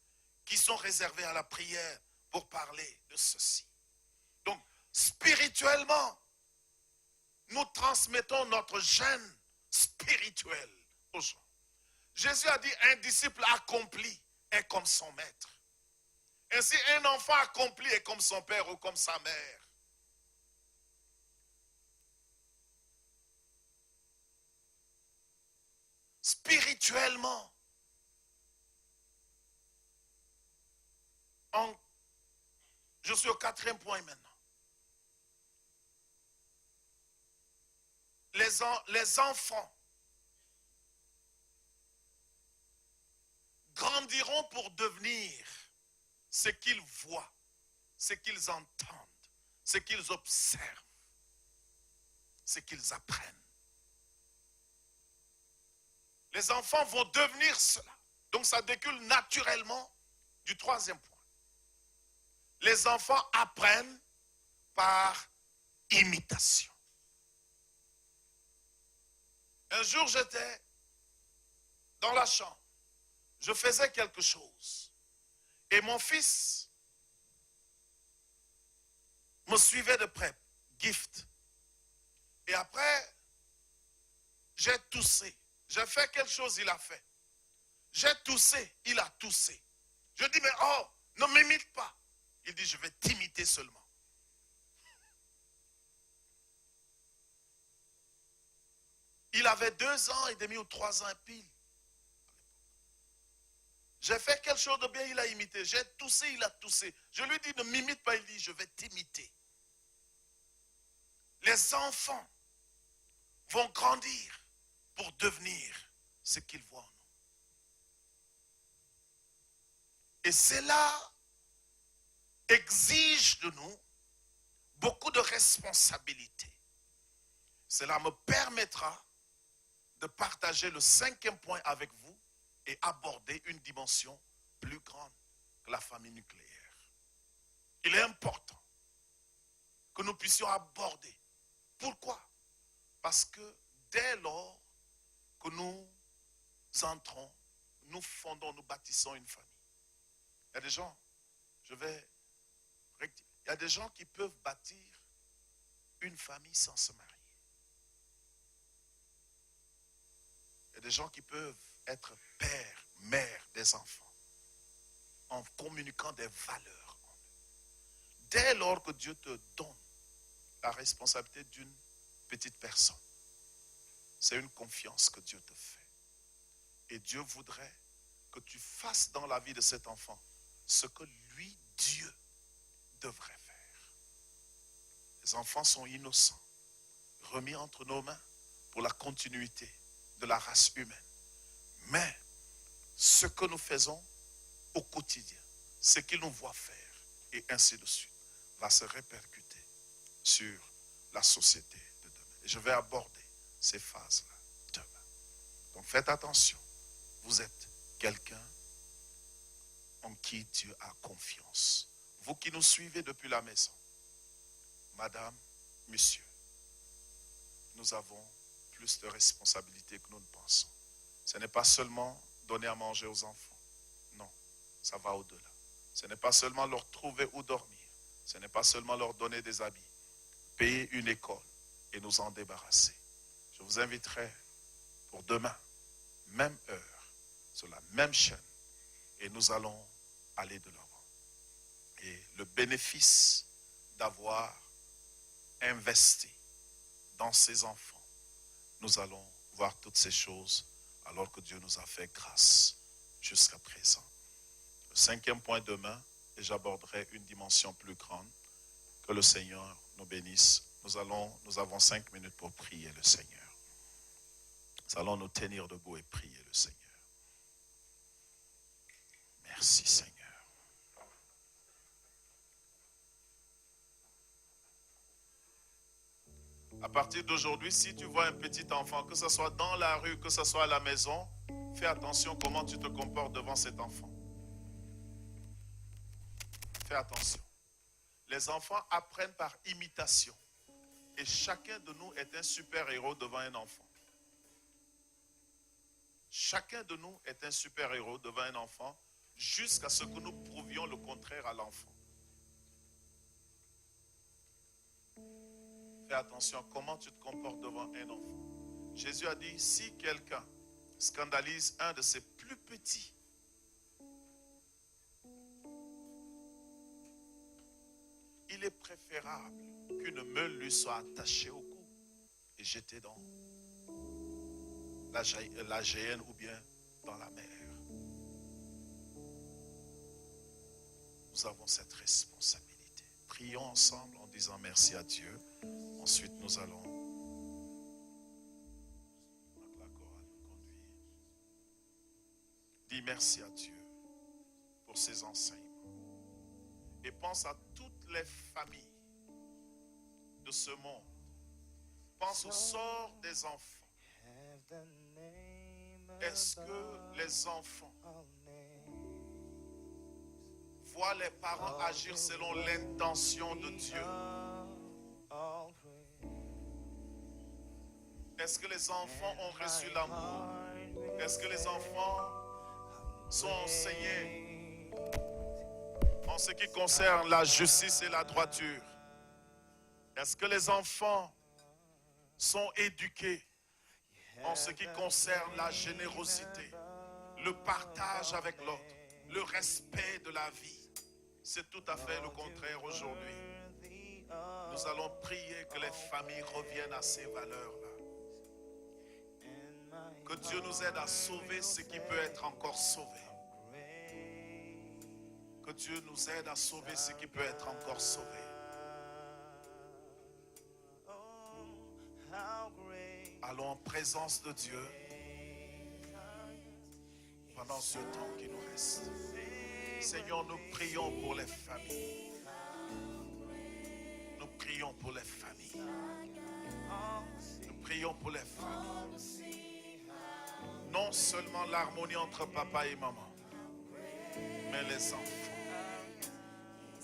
qui sont réservées à la prière pour parler de ceci? Donc, spirituellement, nous transmettons notre gène spirituel aux gens. Jésus a dit, un disciple accompli est comme son maître. Ainsi, un enfant accompli est comme son père ou comme sa mère. Spirituellement, Je suis au 4e point maintenant. Les enfants grandiront pour devenir ce qu'ils voient, ce qu'ils entendent, ce qu'ils observent, ce qu'ils apprennent. Les enfants vont devenir cela. Donc ça découle naturellement du 3e point. Les enfants apprennent par imitation. Un jour, j'étais dans la chambre. Je faisais quelque chose. Et mon fils me suivait de près. Gift. Et après, j'ai toussé. J'ai fait quelque chose, il a fait. J'ai toussé, il a toussé. Je dis, mais oh, ne m'imite pas. Il dit, je vais t'imiter seulement. Il avait 2 ans et demi ou 3 ans pile. J'ai fait quelque chose de bien, il a imité. J'ai toussé, il a toussé. Je lui dis, ne m'imite pas. Il dit, je vais t'imiter. Les enfants vont grandir pour devenir ce qu'ils voient en nous. Et cela exige de nous beaucoup de responsabilités. Cela me permettra de partager le 5e point avec vous et aborder une dimension plus grande que la famille nucléaire. Il est important que nous puissions aborder. Pourquoi? Parce que dès lors que nous entrons, nous fondons, nous bâtissons une famille. Il y a des gens, il y a des gens qui peuvent bâtir une famille sans se marier. Il y a des gens qui peuvent être père, mère des enfants en communiquant des valeurs en eux. Dès lors que Dieu te donne la responsabilité d'une petite personne, c'est une confiance que Dieu te fait. Et Dieu voudrait que tu fasses dans la vie de cet enfant ce que lui, Dieu, devrait faire. Les enfants sont innocents, remis entre nos mains pour la continuité de la race humaine. Mais ce que nous faisons au quotidien, ce qu'ils nous voient faire, et ainsi de suite, va se répercuter sur la société de demain. Et je vais aborder ces phases-là demain. Donc faites attention, vous êtes quelqu'un en qui Dieu a confiance. Vous qui nous suivez depuis la maison, madame, monsieur, nous avons plus de responsabilités que nous ne pensons. Ce n'est pas seulement donner à manger aux enfants. Non, ça va au-delà. Ce n'est pas seulement leur trouver où dormir. Ce n'est pas seulement leur donner des habits. Payer une école et nous en débarrasser. Je vous inviterai pour demain, même heure, sur la même chaîne, et nous allons aller de l'avant. Et le bénéfice d'avoir investi dans ces enfants, nous allons voir toutes ces choses alors que Dieu nous a fait grâce jusqu'à présent. Le 5e point demain, et j'aborderai une dimension plus grande. Que le Seigneur nous bénisse. Nous avons 5 minutes pour prier le Seigneur. Nous allons nous tenir debout et prier le Seigneur. Merci Seigneur. À partir d'aujourd'hui, si tu vois un petit enfant, que ce soit dans la rue, que ce soit à la maison, fais attention comment tu te comportes devant cet enfant. Fais attention. Les enfants apprennent par imitation. Et chacun de nous est un super-héros devant un enfant. Chacun de nous est un super-héros devant un enfant jusqu'à ce que nous prouvions le contraire à l'enfant. Fais attention à comment tu te comportes devant un enfant. Jésus a dit, si quelqu'un scandalise un de ses plus petits, il est préférable qu'une meule lui soit attachée au cou et jetée dans la géhenne ou bien dans la mer. nous avons cette responsabilité. Prions ensemble en disant merci à Dieu. Ensuite, nous allons la chorale nous conduire. Dis merci à Dieu pour ses enseignements. Et pense à toutes les familles de ce monde. Pense au sort des enfants. Est-ce que les enfants voient les parents agir selon l'intention de Dieu? Est-ce que les enfants ont reçu l'amour? Est-ce que les enfants sont enseignés en ce qui concerne la justice et la droiture? Est-ce que les enfants sont éduqués en ce qui concerne la générosité, le partage avec l'autre, le respect de la vie? C'est tout à fait le contraire aujourd'hui. Nous allons prier que les familles reviennent à ces valeurs-là. Que Dieu nous aide à sauver ce qui peut être encore sauvé. Que Dieu nous aide à sauver ce qui peut être encore sauvé. Allons en présence de Dieu pendant ce temps qui nous reste. Seigneur, nous prions pour les familles. Nous prions pour les familles. Nous prions pour les familles. Non seulement l'harmonie entre papa et maman, mais les enfants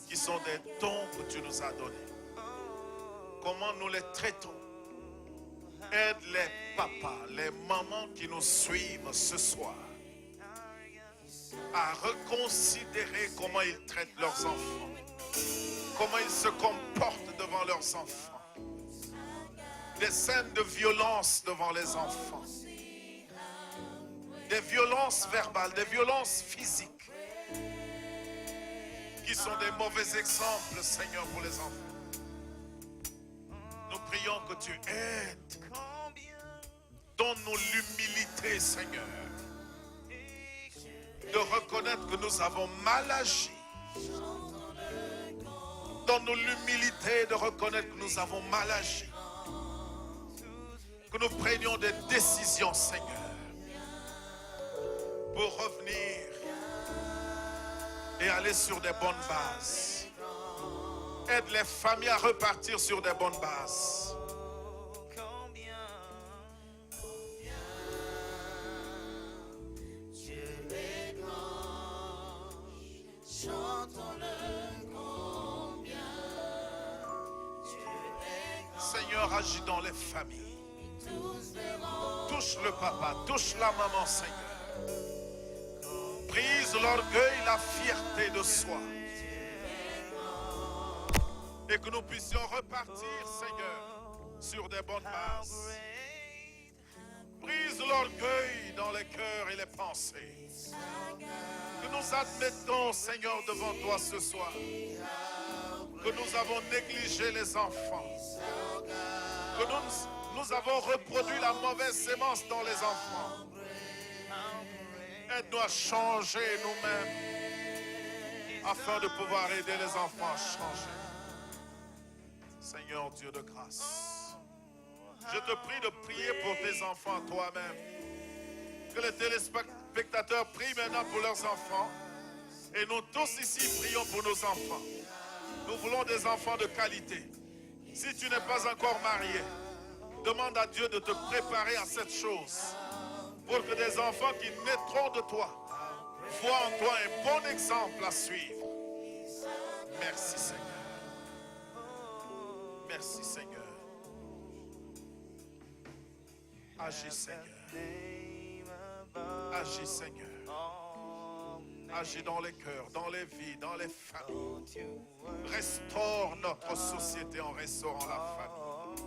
qui sont des dons que tu nous as donnés. Comment nous les traitons? Aide les papas, les mamans qui nous suivent ce soir à reconsidérer comment ils traitent leurs enfants, comment ils se comportent devant leurs enfants, des scènes de violence devant les enfants, des violences verbales, des violences physiques qui sont des mauvais exemples, Seigneur, pour les enfants. Nous prions que tu aides. Donne-nous l'humilité, Seigneur, de reconnaître que nous avons mal agi. Donne-nous l'humilité de reconnaître que nous avons mal agi. Que nous prenions des décisions, Seigneur, pour revenir et aller sur des bonnes bases. Aide les familles à repartir sur des bonnes bases. Seigneur, agis dans les familles. Touche le papa, touche la maman, Seigneur. Brise l'orgueil, la fierté de soi. Et que nous puissions repartir, Seigneur, sur des bonnes bases. Brise l'orgueil dans les cœurs et les pensées. Que nous admettons, Seigneur, devant toi ce soir, que nous avons négligé les enfants, que nous avons reproduit la mauvaise sémence dans les enfants. Aide-nous à changer nous-mêmes afin de pouvoir aider les enfants à changer. Seigneur Dieu de grâce, je te prie de prier pour tes enfants toi-même. Que les téléspectateurs prient maintenant pour leurs enfants. Et nous tous ici prions pour nos enfants. Nous voulons des enfants de qualité. Si tu n'es pas encore marié, demande à Dieu de te préparer à cette chose. Pour que des enfants qui naîtront de toi voient en toi un bon exemple à suivre. Merci Seigneur. Merci Seigneur. Agis Seigneur. Agis Seigneur. Agis dans les cœurs, dans les vies, dans les familles. Restaure notre société en restaurant la famille.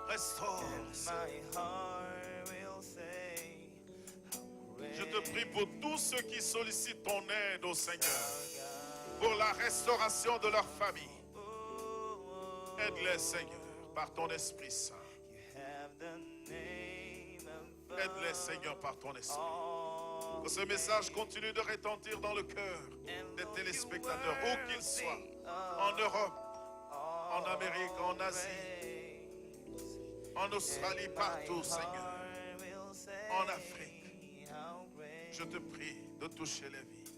Restaure. Je te prie pour tous ceux qui sollicitent ton aide au Seigneur, pour la restauration de leur famille. Aide-les, Seigneur, par ton Esprit Saint. Aide-les, Seigneur, par ton Esprit. Que ce message continue de retentir dans le cœur des téléspectateurs, où qu'ils soient, en Europe, en Amérique, en Asie, en Australie, partout, Seigneur, en Afrique. Je te prie de toucher les vies.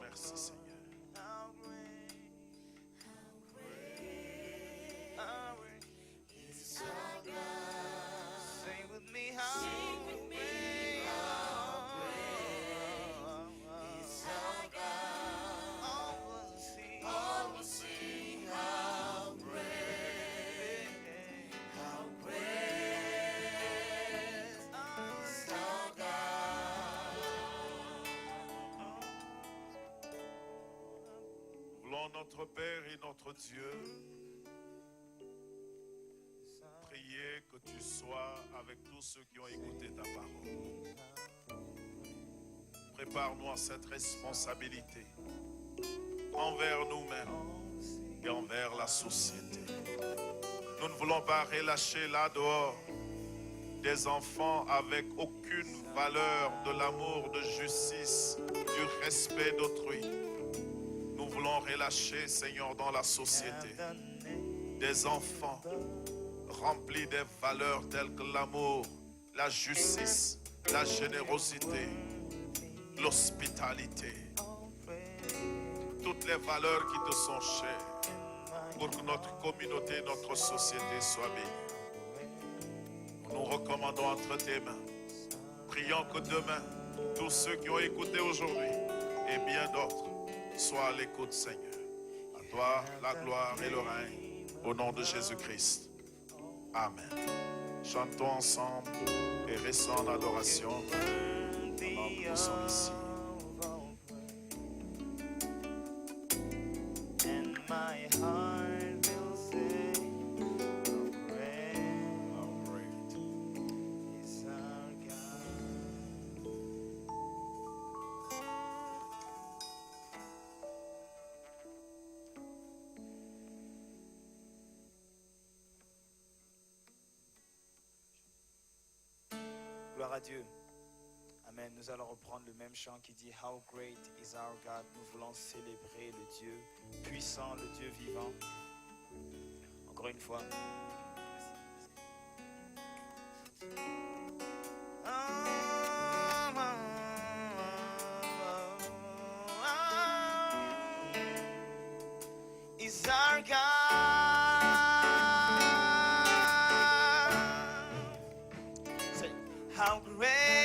Merci, Seigneur. Sing with me, how great is our God. All will see how great is our God. Voulons notre Père et notre Dieu prier que tu sois avec tous ceux qui ont écouté ta parole. Prépare-nous à cette responsabilité envers nous-mêmes et envers la société. Nous ne voulons pas relâcher là dehors des enfants avec aucune valeur de l'amour, de justice, du respect d'autrui. Nous voulons relâcher, Seigneur, dans la société des enfants remplis des valeurs telles que l'amour, la justice, la générosité, l'hospitalité. Toutes les valeurs qui te sont chères pour que notre communauté, notre société soit bénie. Nous recommandons entre tes mains. Prions que demain, tous ceux qui ont écouté aujourd'hui et bien d'autres soient à l'écoute, Seigneur. À toi la gloire et le règne au nom de Jésus-Christ. Amen. Chantons ensemble et restons en adoration pendant que nous sommes ici. And my heart will say, How great is our God. Gloire à Dieu. Amen. Nous allons reprendre le même chant qui dit How great is our God. Nous voulons célébrer le Dieu puissant, le Dieu vivant. Encore une fois. Is our God. Say, how great